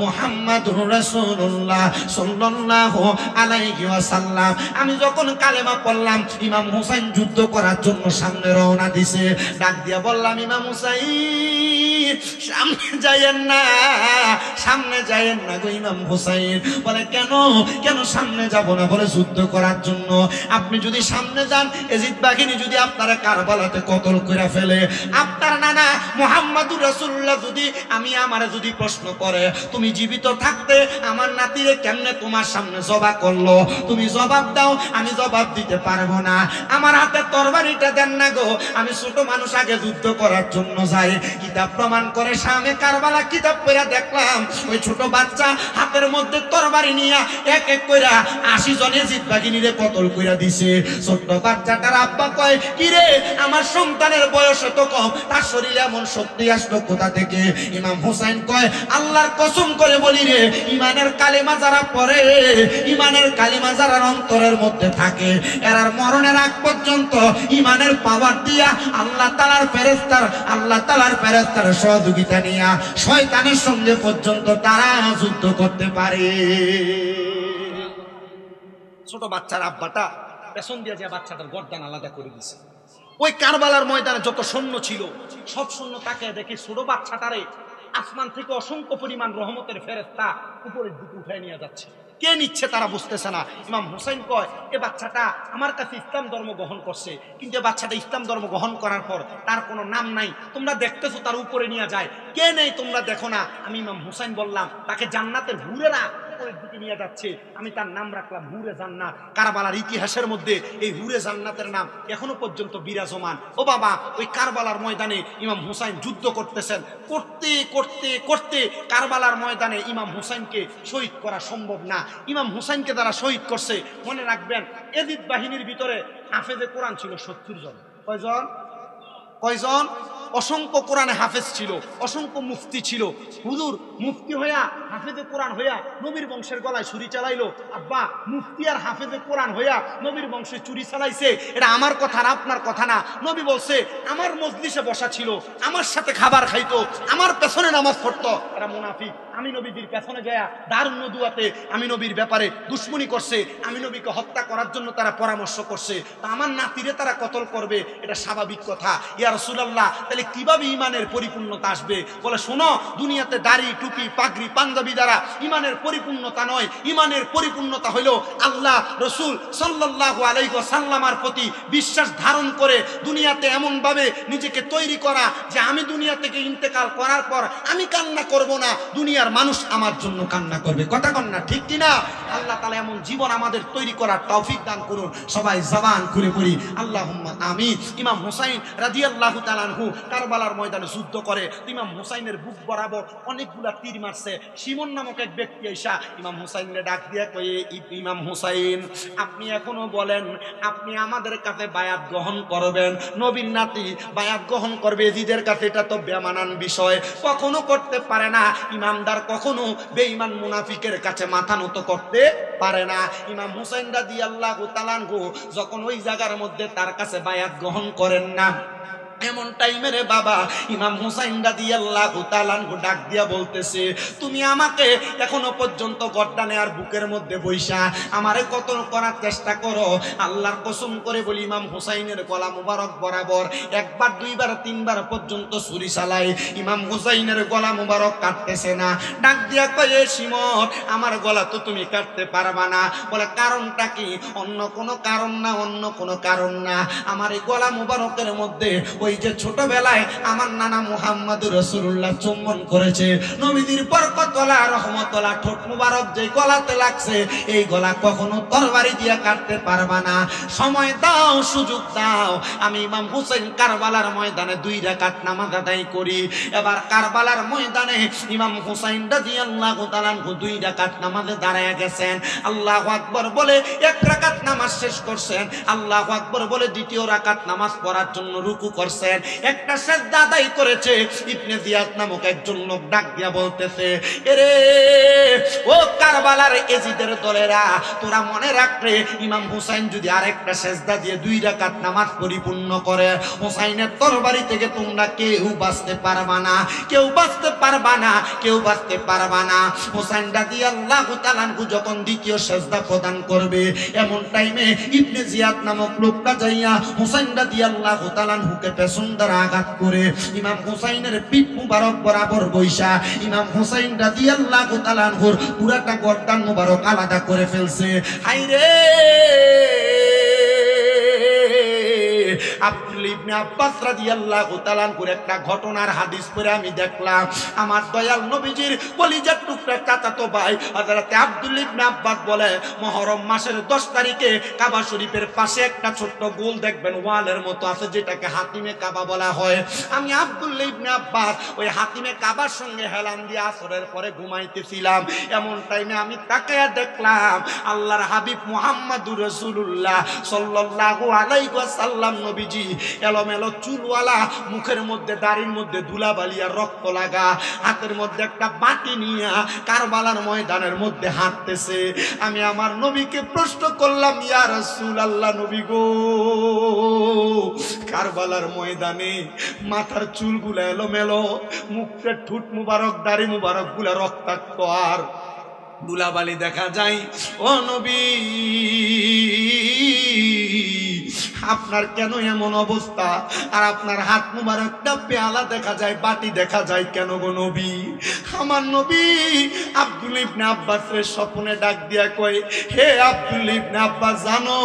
মুহাম্মাদুর রাসূলুল্লাহ সাল্লাল্লাহু আলাইহি ওয়াসাল্লাম। আমি যখন কালেমা পড়লাম, ইমাম হুসাইন যুদ্ধ করার জন্য সামনে রওনা দিছে। ডাক দিয়া বললাম, ইমাম হুসাইন সামনে যায়েন না, সামনে যায়েন না গো ইমাম হুসাইন। বলে কেন, কেন সামনে যাব না? বলে যুদ্ধ করার জন্য। আপনি যদি সামনে যান, এজিদ বাহিনী যদি আপনারা কারবালাতে কতল করে ফেলে, আপনার নানা মুহাম্মাদুর রাসূলুল্লাহ যদি আমারে যদি প্রশ্ন করে, তুমি জীবিত থাকতে আমার নাতিরে কেমনে তোমার সামনে জবা করলো, তুমি জবাব দাও। আমি জবাব দিতে পারবো না। আমার হাতে তরবারিটা দেন না গো, আমি ছোট মানুষ, আগে যুদ্ধ করার জন্য যাই। কিতাব প্রমাণ করে, সামনে কারবালা কিতাব পড়া দেখলাম, ওই ছোট বাচ্চা হাতের মধ্যে তরবারি নিয়া এক এক কইরা 80 জনে জিদ বাগিনীরে কতল কইরা দিছে। ছোট্ট বাচ্চাটার আব্বা কয়, কি রে আমার সন্তানের বয়স তো কম, তার শরীরে এমন শক্তি আসলো কোথা থেকে? ইমাম হুসাইন কয়, আল্লাহর কসম করে বলি রে, ইমানের কালিমা যারা পড়ে, ইমানের কালিমা যারা অন্তরের মধ্যে থাকে, এরার মরণের আগ পর্যন্ত ইমানের পাওয়ার দিয়া আল্লাহ তাআলার ফেরেশতার সহযোগিতা নিয়া শয়তানের সঙ্গে পর্যন্ত তারা যুদ্ধ করতে পারে। ছোট বাচ্চার আব্বাটা পেছন দিয়ে যে বাচ্চাটার গর্দান আলাদা করে দিছে। ওই কারবালার ময়দানে যত সৈন্য ছিল, সব সৈন্য তাকে দেখে ছোট বাচ্চাটারে আসমান থেকে অসংখ্য পরিমাণ রহমতের ফেরেশতা উপরের দিকে উঠায় নিয়ে যাচ্ছে। কে নিচ্ছে তারা বুঝতেছে না। ইমাম হুসাইন কয়, এ বাচ্চাটা আমার কাছে ইসলাম ধর্ম গ্রহণ করছে, কিন্তু বাচ্চাটা ইসলাম ধর্ম গ্রহণ করার পর তার কোনো নাম নাই, তোমরা দেখতেছো তার উপরে নিয়ে যায়, কে নেই তোমরা দেখো না? আমি ইমাম হুসাইন বললাম, তাকে জান্নাতের হুরেরা উপরের দিকে নিয়ে যাচ্ছে, আমি তার নাম রাখলাম হুরে জান্নাত। কারবালার ইতিহাসের মধ্যে এই হুরে জান্নাতের নাম এখনো পর্যন্ত বিরাজমান। ও বাবা, ওই কারবালার ময়দানে ইমাম হুসাইন যুদ্ধ করতেছেন, করতে করতে করতে কারবালার ময়দানে ইমাম হুসাইনকে শহীদ করা সম্ভব না। ইমাম হুসাইনকে যারা শহীদ করছে, মনে রাখবেন, এজিদ বাহিনীর ভিতরে হাফেজে কোরআন ছিল 70 জন। কয়জন? অসংখ্য কোরআনে হাফেজ ছিল, অসংখ্য মুফতি ছিল। হুজুর মুফতি হইয়া হাফেজে কোরআন হইয়া নবীর বংশের গলায় ছুরি চালাইলো। আব্বা, মুফতি আর হাফেজে কোরআন হইয়া নবীর বংশে চুরি চালাইছে, এটা আমার কথা আর আপনার কথা না। নবী বলছে, আমার মজলিসে বসা ছিল, আমার সাথে খাবার খাইতো, আমার পেছনে নামাজ পড়তো, এরা মুনাফিক। আমি নবীর পেছনে যায়া দারুন নদুয়াতে আমি নবীর ব্যাপারে দুশ্মনী করছে, আমি নবীকে হত্যা করার জন্য তারা পরামর্শ করছে, তা আমার নাতিরে তারা কতল করবে, এটা স্বাভাবিক কথা। ইয়া রাসূলুল্লাহ, তাহলে কিভাবে ইমানের পরিপূর্ণতা আসবে? বলে, শোনো, দুনিয়াতে দাড়ি টুপি পাগড়ি পাঞ্জাবি দ্বারা ইমানের পরিপূর্ণতা নয়। ইমানের পরিপূর্ণতা হইল আল্লাহ রসুল সাল্লাল্লাহু আলাইহি ওয়াসাল্লামের প্রতি বিশ্বাস ধারণ করে দুনিয়াতে এমন ভাবে নিজেকে তৈরি করা যে আমি দুনিয়া থেকে ইন্তেকাল করার পর আমি কান্না করব না, দুনিয়ার মানুষ আমার জন্য কান্না করবে। কথা কন না, ঠিক কিনা? আল্লাহ তাআলা এমন জীবন আমাদের তৈরি করার তৌফিক দান করুন। সবাই জবান খুলে পড়ি আল্লাহুম্মা আমিন। ইমাম হুসাইন রাদিয়াল্লাহু তাআলা আনহু কারবালার ময়দানে যুদ্ধ করে। ইমাম হুসাইনের বুক বরাবর অনেকগুলা তীর মারছে। শিমন নামক এক ব্যক্তি আইসা ইমাম হুসাইনকে ডাক দিয়ে কয়ে, ইমাম হুসাইন, আপনি এখনো বলেন আপনি আমাদের কাছে বায়াত গ্রহণ করবেন, নবীর নাতি বায়াত গ্রহণ করবে এজিদের কাছে, এটা তো বেমানান বিষয়, কখনো করতে পারে না। ইমানদার কখনো বেঈমান মুনাফিকের কাছে মাথা নত করতে পারে না। ইমাম হুসাইন রাদিয়াল্লাহু তাআলা আনহু যখন ওই জায়গার মধ্যে তার কাছে বায়াত গ্রহণ করেন না, এমন টাইমে রে বাবা ইমাম হুসাইন রাদিয়াল্লাহু তাআলা আনহু ডাক দিয়া বলতেছে, তুমি আমাকে এখনো পর্যন্ত গর্দানে আর বুকের মধ্যে বইসা আমারে কতল করার চেষ্টা করো। আল্লাহর কসম করে বলি, ইমাম হুসাইনের গলা মুবারক বরাবর একবার দুইবার তিনবার পর্যন্ত ছুরি চালাই, ইমাম হুসাইনের গলা মুবারক কাটতেছে না। ডাক দিয়া কয়ে, শিমত, আমার গলা তো তুমি কাটতে পারবা না। বলে, কারণটা কি? অন্য কোনো কারণ না, অন্য কোনো কারণ না, আমার এই গলা মুবারকের মধ্যে ওই যে ছোটবেলায় আমার নানা মুহাম্মদুর রাসূলুল্লাহ চুম্বন করেছে, নবীদের বরকতওয়ালা রহমতওয়ালা ঠোঁট মুবারক যে গলাতে লাগছে, এই গলা কখনো তরবারি দিয়ে কাটতে পারবা না। সময় দাও, সুযোগ দাও। আমি ইমাম হুসাইন কারবালার ময়দানে 2 রাকাত নামাজ আদায় করি। এবার কারবালার ময়দানে ইমাম হুসাইন রাদিয়াল্লাহু তাআলা 2 রাকাত নামাজে দাঁড়ায় গেছেন। আল্লাহু আকবার বলে 1 রাকাত নামাজ শেষ করছেন। আল্লাহু আকবার বলে 2য় রাকাত নামাজ পড়ার জন্য রুকু করছেন। একটা সিজদা আদায় করেছে। ইবনে জিয়াদ নামক একজন লোক ডাক দিয়া বলতেছে, এরে ও কারবালার এজিদের দলেরা, তোরা মনে রাখবে ইমাম হুসাইন যদি আরেকটা সেজদা দিয়ে 2 রাকাত নামাজ পরিপূর্ণ করে, হুসাইনের তরবারি থেকে তোমরা কেউ বাঁচতে পারবা না, কেউ বাঁচতে পারবা না, কেউ বাঁচতে পারবা না। হুসাইন রাদিয়াল্লাহু তাআলা যখন দ্বিতীয় সেজদা প্রদান করবে, এমন টাইমে ইবনে জিয়াদ নামক লোকটা যাইয়া হুসাইন রাদিয়াল্লাহু তাআলা হুকে পেছন দ্বারা আঘাত করে ইমাম হুসাইনের পিঠ মুবারক বরাবর বৈশা ইমাম হুসাইন রাদিয়াল্লাহু তাআলা পুরাটা গর্দান মুবারক আলাদা করে ফেলছে। হায়রে আব্দুল ইবনে আব্বাস রাদিয়াল্লাহু তাআলা আনহুর একটা ঘটনার হাদিস পড়ে আমি দেখলাম, আমার দয়াল নবীজির কলিজার টুকরা চাচাতো ভাই হযরত আব্দুল ইবনে আব্বাস বলে, মুহররম মাসের 10 তারিখে কাবা শরীফের পাশে একটা ছোট্ট গোল দেখবেন ওয়ালের মতো আছে, যেটাকে হাতিমে কাবা বলা হয়। আমি আব্দুল ইবনে আব্বাস ওই হাতিমে কাবার সঙ্গে হেলান দিয়ে আসরের পরে ঘুমাইতেছিলাম। এমন টাইমে আমি তাকায়া দেখলাম আল্লাহর হাবিব মুহাম্মদুর রাসূলুল্লাহ সাল্লাল্লাহু আলাইহি ওয়াসাল্লাম নবীজি এলোমেলো চুলওয়ালা, মুখের মধ্যে দাড়ির মধ্যে ধুলাবালি আর রক্ত লাগা, হাতের মধ্যে একটা বাটি নিয়ে কারবালার ময়দানের মধ্যে হাঁটতেছে। আমি আমার নবীকে প্রশ্ন করলাম, ইয়া রাসূলুল্লাহ, নবী গো, কারবালার ময়দানে মাথার চুলগুলো এলোমেলো, মুখটা ঠুট মুবারক, দাড়ি মুবারক গুলা রক্তাক্ত আর ধুলাবালি দেখা যায়, ও নবী আপনার কেন এমন অবস্থা? আর আপনার হাত মুবারকটা পেয়ালা দেখা যায়, বাটি দেখা যায় কেন গো নবী? আমার নবী আব্দুল ইবনে আব্বাসের স্বপ্নে ডাক দিয়া কয়, হে আব্দুল ইবনে আব্বাস, জানো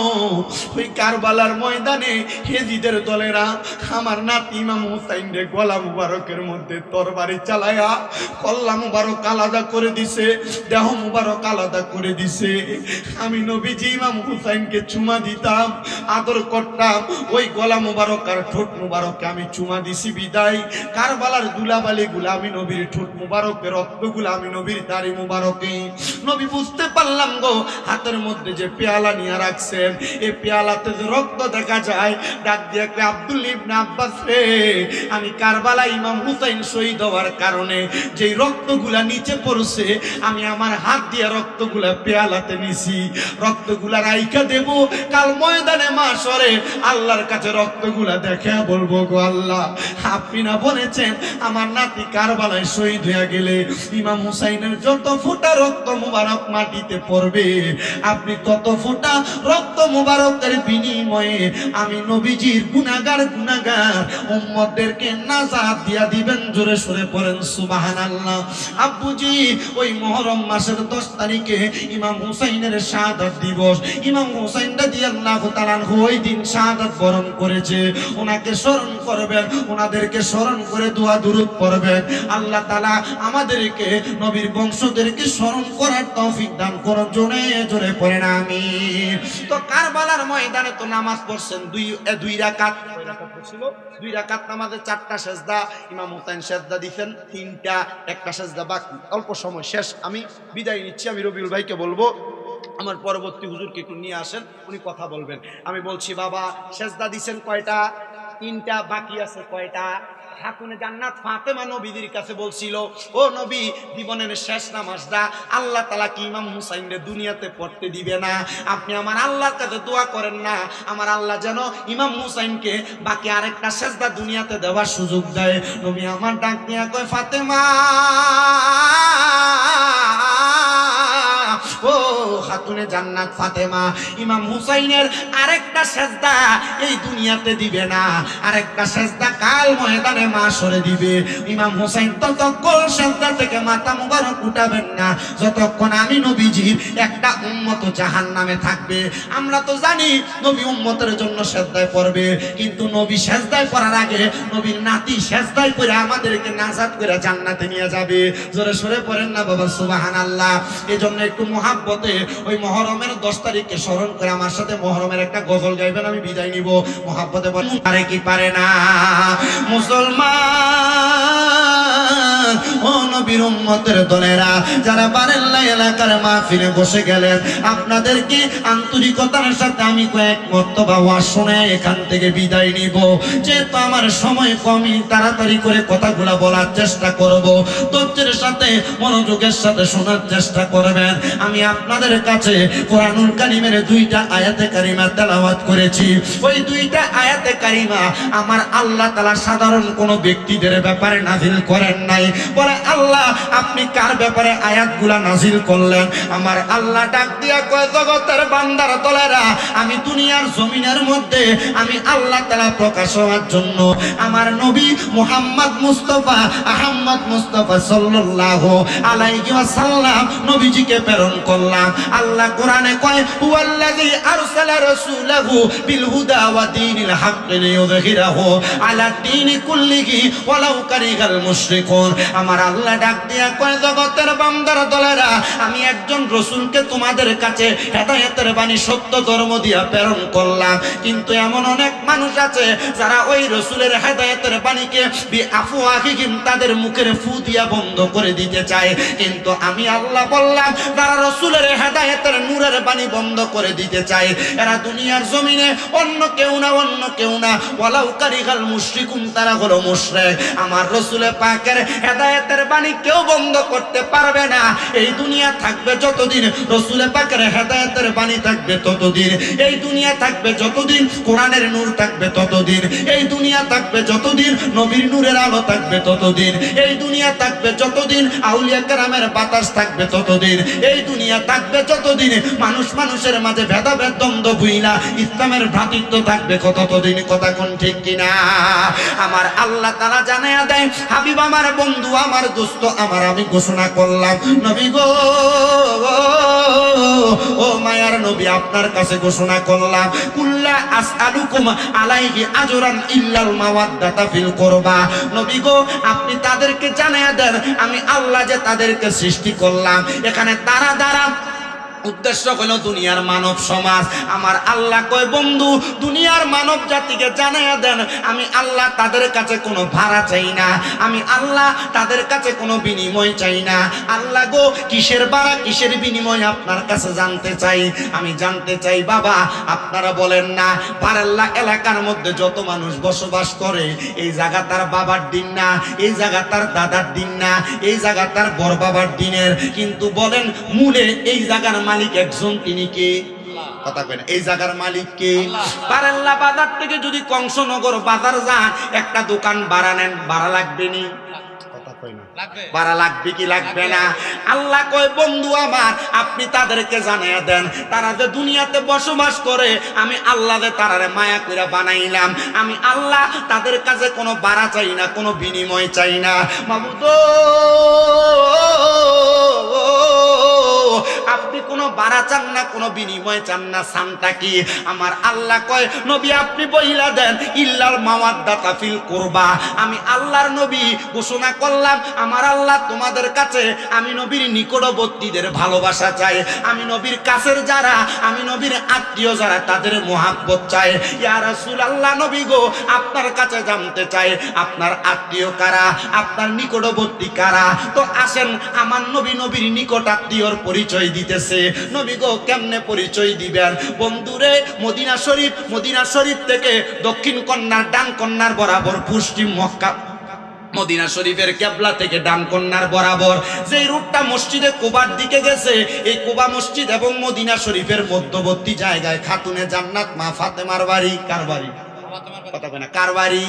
ওই কারবালার ময়দানে হেজিদের দলেরা আমার নাতি ইমাম হুসাইনের গলা মুবারকের মধ্যে তরবারি চালায়া কল্লা মুবারক আলাদা করে দিছে, দেহ মুবারক আলাদা করে দিছে। আমি নবীজি ইমাম হুসাইনকে চুমা দিতাম, আদর করতাম, ওই গলা মুবারক আর ঠোঁট মুবারকে আমি চুমা দিছি বিদায়। কারবালার ধুলাবালি গুলা আমি নবীর ঠোঁট মুবারকে, রক্ত গুলা আমি নবীর দাড়ি মুবারকে। নবী বুঝতে পারলাম গো, হাতের মধ্যে যে পেয়ালা নিয়ে রাখছেন, এই পেয়ালাতে যে রক্ত দেখা যায়। ডাক দিয়ে আব্দুল ইবনে আব্বাস রে, আমি কারবালা ইমাম হুসাইন শহীদ হওয়ার কারণে যেই রক্তগুলা নিচে পড়ছে, আমি আমার হাত দিয়ে রক্তগুলা পেয়ালাতে নিছি, রক্তগুলা রাইখা দেব, কাল ময়দানে মাশরে আল্লাহর কাছে রক্তগুলা দেখে বলবো, গো আল্লাহ, আপনি না বলেছেন আমার নাতি কারবালায় শহীদ হয়ে গেলে ইমাম হুসাইনের যত ফোঁটা রক্ত মুবারক মাটিতে পড়বে, আপনি তত ফোঁটা রক্ত মুবারকের বিনিময়ে আমি নবীজির গুনাহগার উম্মতদেরকে নাজাত দিয়া দিবেন। জোরে সরে পড়েন সুবহানাল্লাহ। আব্বুজি ওই মুহররম মাসের 10 তারিখে ইমাম হুসাইনের শাহাদাত দিবস, ইমাম হুসাইন রাদিয়াল্লাহু তাআলা ওই দিন শাহাদাত বরণ করেছে। ওনাকে স্মরণ করবেন, ওনাদেরকে স্মরণ করে দোয়া দুরূদ পড়বেন। আল্লাহ তাআলা আমাদেরকে নবীর বংশদেরকে স্মরণ করার তৌফিক দান করুন। জোরে জোরে পড়েন আমিন। তো কারবালার ময়দানে তো নামাজ পড়ছেন 2 রাকাত, 2 রাকাত নামাজে 4টা সেজদা, ইমাম হুসাইন সেজদা দিবেন 3টা, একটা সেজদা বাকি। অল্প সময় শেষ, আমি বিদায় নিচ্ছি। আমি রবিউল ভাইকে বলবো আমার পরবর্তী হুজুরকে একটু নিয়ে আসেন, উনি কথা বলবেন। আমি বলছি, বাবা সেজদা দিছেন কয়টা? 3টা, বাকি আছে কয়টা? খাতুনে জান্নাত ফাতেমা নবীর কাছে বলছিল, ও নবী, জীবনের শেষ নামাজটা আল্লাহ তাআলা কি ইমাম হুসাইনের দুনিয়াতে পড়তে দিবে না? আপনি আমার আল্লাহর কাছে দোয়া করেন না, আমার আল্লাহ যেন ইমাম হুসাইনকে বাকি আরেকটা সেজদা দুনিয়াতে দেওয়ার সুযোগ দেয়। নবী আমার ডাক দিয়া কয়, ফাতেমা, ও খাতুনে জান্নাত ফাতেমা, ইমাম হুসাইনের আরেকটা সেজদা এই দুনিয়াতে দিবে না, আরেকটা সেজদা কাল ময়দানে মাশরে দিবে। ইমাম হুসাইন ততক্ষণ সেজদা থেকে মাথা মুবারক উঠাবেন না যতক্ষণ আমি নবীজির একটা উম্মত জাহান্নামে থাকবে। আমরা তো জানি নবী উম্মতের জন্য সেজদায় পড়বে, কিন্তু নবী সেজদায় পড়ার আগে নবীর নাতি সেজদায় পড়ে আমাদেরকে নাজাত করে জান্নাতে নিয়ে যাবে। জোরে সরে পড়েন না বাবা সুবহানাল্লাহ। এজন্য একটু মহাব্বতে ওই মুহররমের 10 তারিখকে স্মরণ করে আমার সাথে মুহররমের একটা গজল গাইবেন, আমি বিদায় নিব। মহাব্বতে বলেন, পারে কি পারে না মুসলমান ও নবীর উম্মতের দলেরা যারা বারেল্লা এলাকার মাহফিলে বসে গেলেন, আপনাদেরকে আন্তরিকতার সাথে আমি কয়েক মর্তবা ওয়াজ শুনে এখান থেকে বিদায় নিব। যেহেতু আমার সময় কমই, তাড়াতাড়ি করে কথাগুলো বলার চেষ্টা করব। ধৈর্যের সাথে মনোযোগের সাথে শোনার চেষ্টা করবেন। আমি আপনাদের কাছে কোরআনুল কারীমের দুইটা আয়াতে কারিমা তেলাওয়াত করেছি। ওই দুইটা আয়াতে কারিমা আমার আল্লাহ তাআলা সাধারণ কোনো ব্যক্তিদের ব্যাপারে নাজিল করেন নাই। বলে আল্লাহ আপনি কার ব্যাপারে আয়াতগুলা নাজিল করলেন? আমার আল্লাহ ডাক দিয়া কয়, জগতের বান্দার দলেরা, আমি দুনিয়ার জমিনের মধ্যে আমি আল্লাহ তাআলা প্রকাশ হওয়ার জন্য আমার নবী মুহাম্মদ মুস্তাফা আহমদ মুস্তাফা সাল্লাল্লাহু আলাইহি ওয়াসাল্লাম নবীজিকে প্রেরণ করলাম। আল্লাহ কোরআনে কয়, হুয়াল্লাযী আরসালা রাসূলাহু বিল হুদা ওয়া দীনিল হাক্কি লিইয়ুযহিরাহু আলা দীনি কুল্লিহি ওয়ালাউ কারিহাল মুশরিকুন। আমার আল্লাহ ডাক দিয়া কয়, জগতের বান্দার দলেরা, আমি একজন রাসূলকে তোমাদের কাছে হেদায়েতের বাণী সত্য ধর্ম দিয়া প্রেরণ করলাম। কিন্তু এমন অনেক মানুষ আছে যারা ওই রাসূলের হেদায়েতের বাণীকে বিআফওয়াহিহিম তাদের মুখের ফু দিয়া বন্ধ করে দিতে চায়। কিন্তু আমি আল্লাহ বললাম, যারা রাসূলের হেদায়েতের নূরের বাণী বন্ধ করে দিতে চায় এরা দুনিয়ার জমিনে অন্য কেউ না, অন্য কেউ না, ওয়ালাউ কারিহাল মুশরিকুন, তারা হলো মুশরিক। আমার রাসূল পাকের হেদায়েতের বাণী কেউ বন্ধ করতে পারবে না। এই দুনিয়া থাকবে যতদিন রাসূল পাকের হেদায়েতের বাণী থাকবে ততদিন, এই দুনিয়া থাকবে যতদিন কোরআনের নূর থাকবে ততদিন, এই দুনিয়া থাকবে যতদিন নবীর নূরের আলো থাকবে ততদিন, এই দুনিয়া থাকবে যতদিন আউলিয়া কেরামের বাতাস থাকবে ততদিন, এই দুনিয়া থাকবে যতদিন মানুষ মানুষের মাঝে ভেদাভেদ দ্বন্দ্ব ভুইলা ইসলামের ভ্রাতৃত্ব থাকবে ততদিন। কথা কোন ঠিক কিনা? আমার আল্লাহ তাআলা জানায়া দেয়, হাবিব আমার বন্ধু আমার দোস্ত আমার, আমি ঘোষণা করলাম নবী গো, ও মায়ার নবী আপনার কাছে ঘোষণা করলাম, কুল্লা আসআলুকুম আলাইহি আজরান ইল্লাল মাওয়াদ্দাতা ফিল কুরবা। নবী গো আপনি তাদেরকে জানায়া দেন আমি আল্লাহ যে তাদেরকে সৃষ্টি করলাম, এখানে তারা দ্বারা উদ্দেশ্য হলো দুনিয়ার মানব সমাজ। আমার আল্লাহ কয়, বন্ধু দুনিয়ার মানব জাতিকে জানাইয়া দেন আমি আল্লাহ তাদের কাছে কোনো ভাড়া চাই না, আমি আল্লাহ তাদের কাছে কোনো বিনিময় চাই না। আল্লাহ গো কিসের ভাড়া কিসের বিনিময় আপনার কাছে জানতে চাই। আমি জানতে চাই বাবা আপনারা বলেন না বারেল্লা এলাকার মধ্যে যত মানুষ বসবাস করে এই জায়গা তার বাবার দিন না, এই জায়গা তার দাদার দিন না, এই জায়গা তার বড় বাবার দিনের, কিন্তু বলেন মূলে এই জায়গার মালিক একজন, তিনি কে? কথা কয় না, এই জায়গার মালিক কে? বারেল্লা বাজার থেকে যদি কংসনগর বাজার যান একটা দোকান ভাড়া নেন, ভাড়া লাগবে নি? ভাড়া লাগবে কি লাগবে না? আল্লাহ কয়, বন্ধু আমার আপনি তাদেরকে জানাইয়া দেন তারা যে দুনিয়াতে বসবাস করে আমি আল্লাহ যে তারারে মায়া করে বানাইলাম, আমি আল্লাহ তাদের কাছে কোনো ভাড়া চাই না, কোনো বিনিময় চাই না। মাবুদ আপনি কোনো ভাড়া চান না, কোনো বিনিময় চান না, চানটা কি? আমার আল্লাহ কয়, নবী আপনি বইলা দেন ইল্লাল মাওয়াদ্দাতা ফিল কুরবা। আমি আল্লাহর নবী ঘোষণা করলাম আমার আল্লাহ তোমাদের কাছে আমি নবীর নিকটবর্তীদের ভালোবাসা চাই, আমি নবীর কাছের যারা, আমি নবীর আত্মীয় যারা তাদের মোহাব্বত চাই। ইয়া রাসূলুল্লাহ নবী গো আপনার কাছে জানতে চাই আপনার আত্মীয় কারা, আপনার নিকটবর্তী কারা? তো আসেন আমার নবী নবীর নিকট আত্মীয়র পরিচয় দিতেছে। নবী গো কেমনে পরিচয় দিবেন? বন্ধুরে মদিনা শরীফ থেকে দক্ষিণ কন্যার ডান কন্যার বরাবর পশ্চিম মক্কা মদিনা শরীফের কিবলা থেকে ডান কন্যার বরাবর যে রুটটা মসজিদে কুবার দিকে গেছে, এই কুবা মসজিদ এবং মদিনা শরীফের মধ্যবর্তী জায়গায় খাতুনে জান্নাত মা ফাতেমার বাড়ি। কার বাড়ি? কথা কয় না, কার বাড়ি?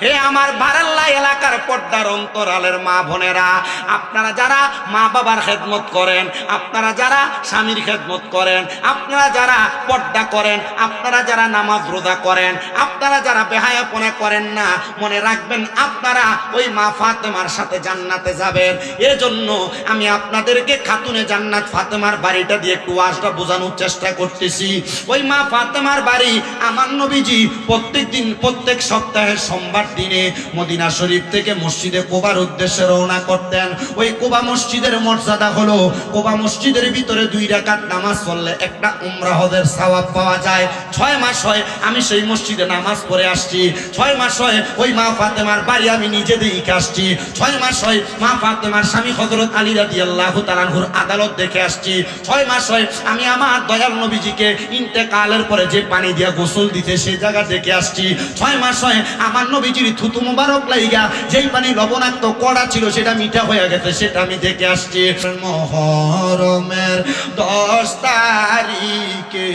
হে আমার বারেল্লা এলাকার পর্দার অন্তরালের মা বোনেরা, আপনারা যারা মা বাবার খেদমত করেন, আপনারা যারা স্বামীর খেদমত করেন, আপনারা যারা পর্দা করেন, আপনারা যারা নামাজ রোজা করেন, আপনারা যারা বেহায়াপনা করেন না, মনে রাখবেন আপনারা ওই মা ফাতেমার সাথে জান্নাতে যাবেন। এজন্য আমি আপনাদেরকে খাতুনে জান্নাত ফাতেমার বাড়িটা দিয়ে একটু ওয়াজটা বোঝানোর চেষ্টা করতেছি। ওই মা ফাতেমার বাড়ি আমার নবীজি প্রত্যেকদিন প্রত্যেক সপ্তাহের সোমবার দিনে মদিনা শরীফ থেকে মসজিদে কুবার উদ্দেশ্যে রওনা করতেন। ওই কুবা মসজিদের মর্যাদা হলো, কুবা মসজিদের ভিতরে 2 রাকাত নামাজ পড়লে একটা উমরা হজের সওয়াব পাওয়া যায়। 6 মাস হয় আমি সেই মসজিদে নামাজ পড়ে আসছি, 6 মাস হয় ওই মা ফাতেমার বাড়ি আমি নিজে দেখে আসছি, 6 মাস হয় মা ফাতেমার স্বামী হযরত আলী রাদিয়াল্লাহু তাআলা আনহুর আদালত দেখে আসছি, 6 মাস হয় আমি আমার দয়াল নবীজিকে ইন্তেকালের পরে যে পানি দিয়া গোসল দিতে সেই জায়গা দেখে আসছি, 6 মাস হয় আমার নবীজির থুতু মুবারক লাইগা যেই পানি লবণাক্ত কড়া ছিল সেটা মিঠা হয়ে গেছে সেটা আমি দেখে আসছি। মুহররমের 10 তারিখে,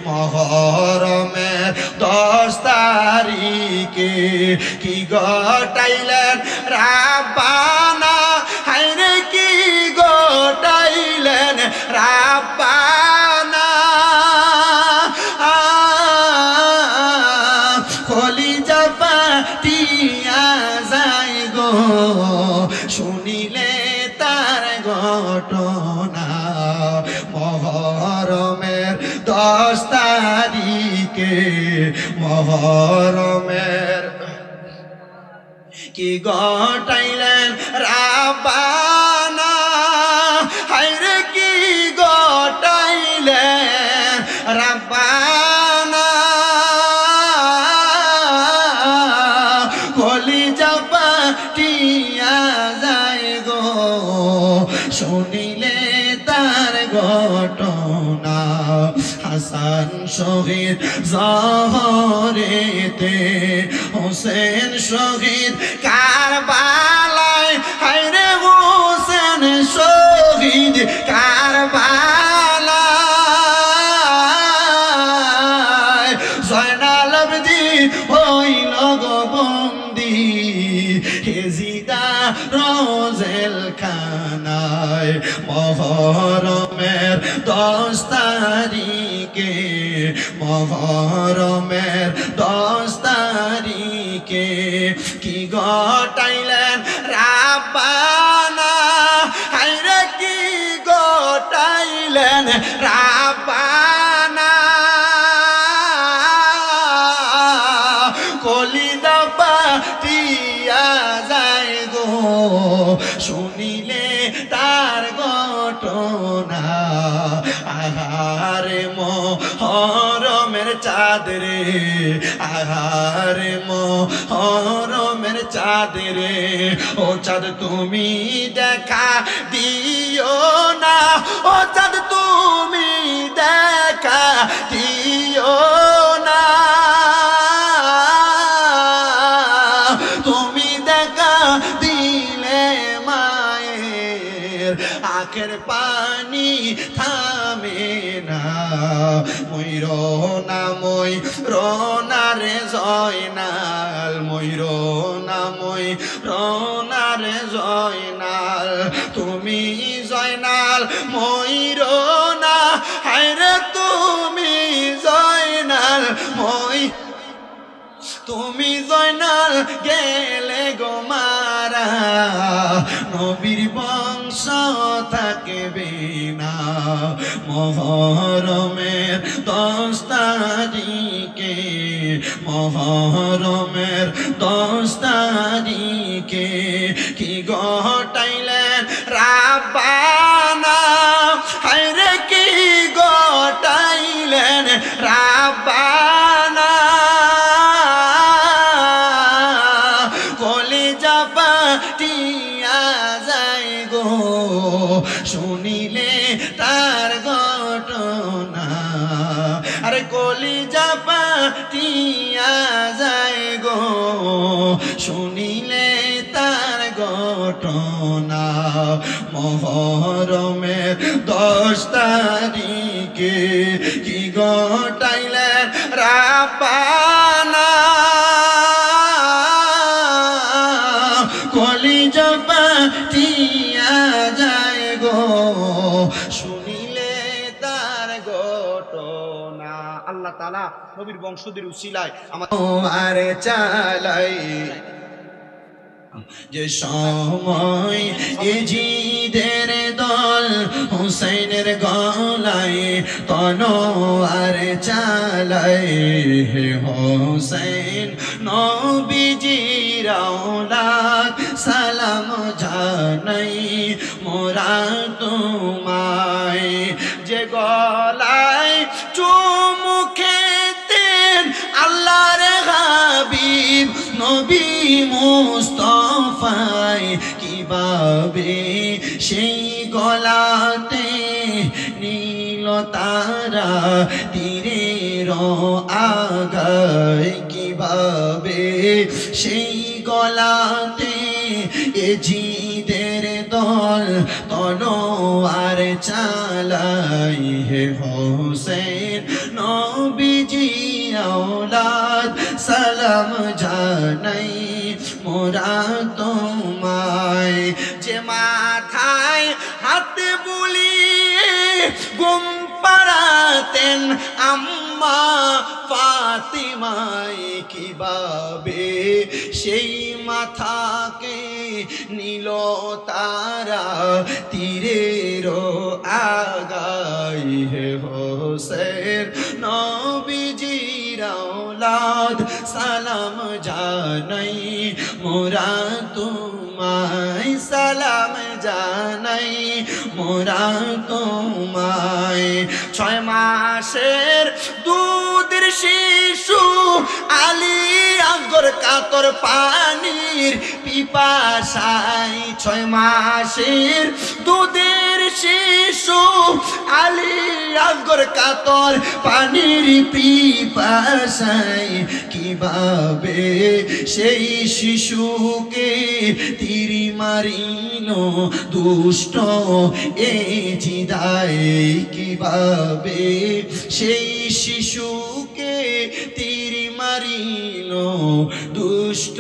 মুহররমের 10 তারিখে কি ঘটাইলেন রাব্বানা, হায়রে কি ঘটাইলেন রাব্বানা, কলিজা ফাটিয়া যায় গো শুনিলে তার ঘটনা। মুহররমের 10 তারিখে, মুহররমের কি ঘটাইলেন রাব্বানা, হায়রে কি ঘটাইলেন রাব্বানা, কলিজা ফাটিয়া যায় গো শুনিলে তার ঘটনা। হাসান শহীদ জহরেতে, হোসেন শহীদ কারবালায়, হায়রে হোসেন শহীদ কারবালায়, জয়নাল আবেদীন হইল গো বন্দী হেজিদা রোজেল খানায়। মুহররমের 10 তারিখে, মুহররমের 10 তারিখে কি ঘটাইলেন রাব্বানা, হায়রে কি ঘটাইলেন রাব্বানা, কলিজা ফাটিয়া যায় গো শুনিলে তার ঘটনা। আহারে মুহররমের চাঁদ রে, আহারে মুহররমের চাঁদ রে, ও চাঁদ তুমি দেখা দিও না, ও চাঁদ তুমি দেখা দিও না, তুমি দেখা দিলে মায়ের আখের পানি থামে না। ময়ূর না ময়ূর না রে জয়নাল, ময়ূর না ময়ূর না রে জয়নাল, তুমি জয়নাল ময়ূর না, হায়রে তুমি জয়নাল তুমি জয়নাল গেলে গো মারা, নবীর বংশ থাকবে না। মুহররমের 10 তারিখে, মুহররমের 10 তারিখে কি ঘটাইলেন রাব্বানা, হায়রে কি ঘটাইলেন রাব্বানা, কলিজা ফাটিয়া যায় গো শুনিলে তার ঘটনা। আরে কলিজা ফাটিয়া যায় গো শুনিলে তার ঘটনা। মুহররমের 10 তারিখে কি ঘটাইলেন রাব্বানা, কলিজা ফাটিয়া যায় গো শুনিলে তার ঘটনা। আল্লাহ তাআলা নবীর বংশধর উসিলায় আমার চালাই যে সময় এজিদের দল হুসাইনের গলায় তলোয়ার চালায়, হে হুসাইন নবীজির আওলাদ সালাম জানাই মোরা তোমায়। যে গলায় চুমু খেতেন আল্লাহর হাবিব নবী মুস্তাফায়, কিভাবে সেই গলাতে নীল তারা তীরের আগায়, কিভাবে সেই গলাতে এজিদের দল তলোয়ার চালাই, হে হোসেন নবীজি আওলাদ সালাম জানাই মোরা তোমায়। যে মাথায় হাত বুলিয়ে ঘুম পাড়াতেন আম্মা ফাতিমায়, কিভাবে সেই মাথাকে নীল তারা তীরের আগায়, হে হোসেন নবীজির আওলাদ সালাম জানাই মোরা তোমায়, সালাম জানাই মোরা তোমায়। 6 মাসের দুধের শিশু আলী আকবর কাতর পানির পিপাসায়, 6 মাসের দুধের শিশু আলী আকবর কাতর পানির পিপাসায়, কিভাবে সেই শিশুকে তীর মারিল দুষ্ট এজিদায়, কিভাবে সেই শিশুকে তীর মারিল দুষ্ট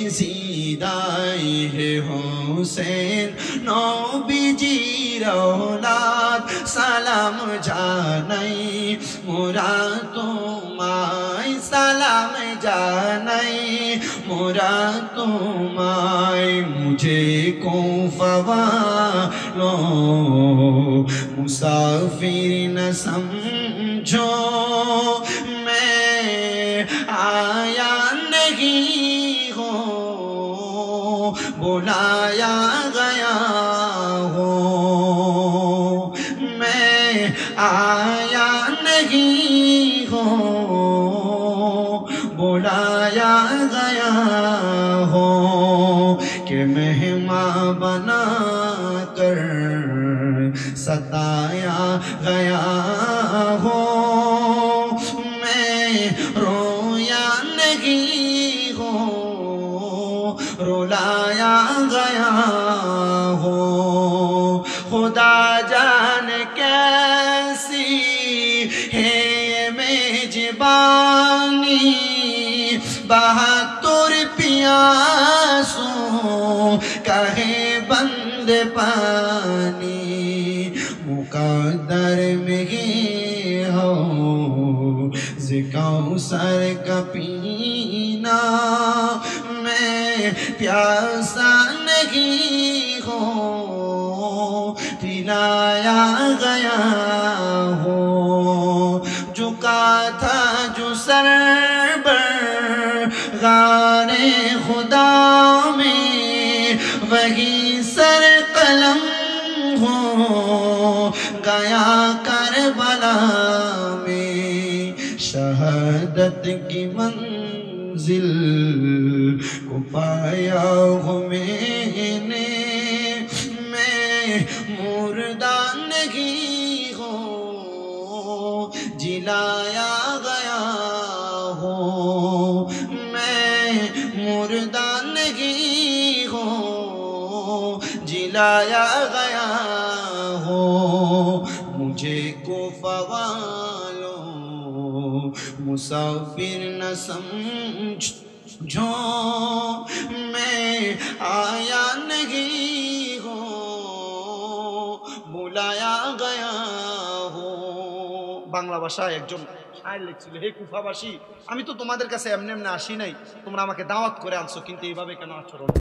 এজিদায়, হে হোসেন নবীজির আওলাদ সালাম জানাই মোরা তোমায়, সালাম জানাই মোরা তোমায়। মুঝে को फवालो मुसाफिर न समझो, मैं आया नहीं हो बुलाया गया हो, मैं आया नहीं हो बुलाया गया हो, कि मेहमान बना कर सताया गया हो, मैं रोया नहीं हो रुलाया गया हो। खुदा जान कैसी है मेजबानी, बहादुर पियासों कहे बंद पानी, मुकद्दर में हो ज़िकौसर का पीना, मैं प्यासा नहीं हो पिलाया गया हो। झुका था जो सर गाने खुदा में वही सर कलम हो गया करबला में, शहादत की मंजिल को पाया हूँ मैंने, मैं मुर्दा नहीं हो जिलाया गया हो, मुर्दा नहीं हो जिलाया गया हो। मुझे कोफा वालों मुसाफिर न समझो, मैं आया नहीं हो बुलाया गया हो। বাংলা ভাষায় একজন শায়ের লিখছিল, হে কুফাবাসী, আমি তো তোমাদের কাছে এমনি এমনি আসি নাই, তোমরা আমাকে দাওয়াত করে আনছো, কিন্তু এইভাবে কেন আচরণ?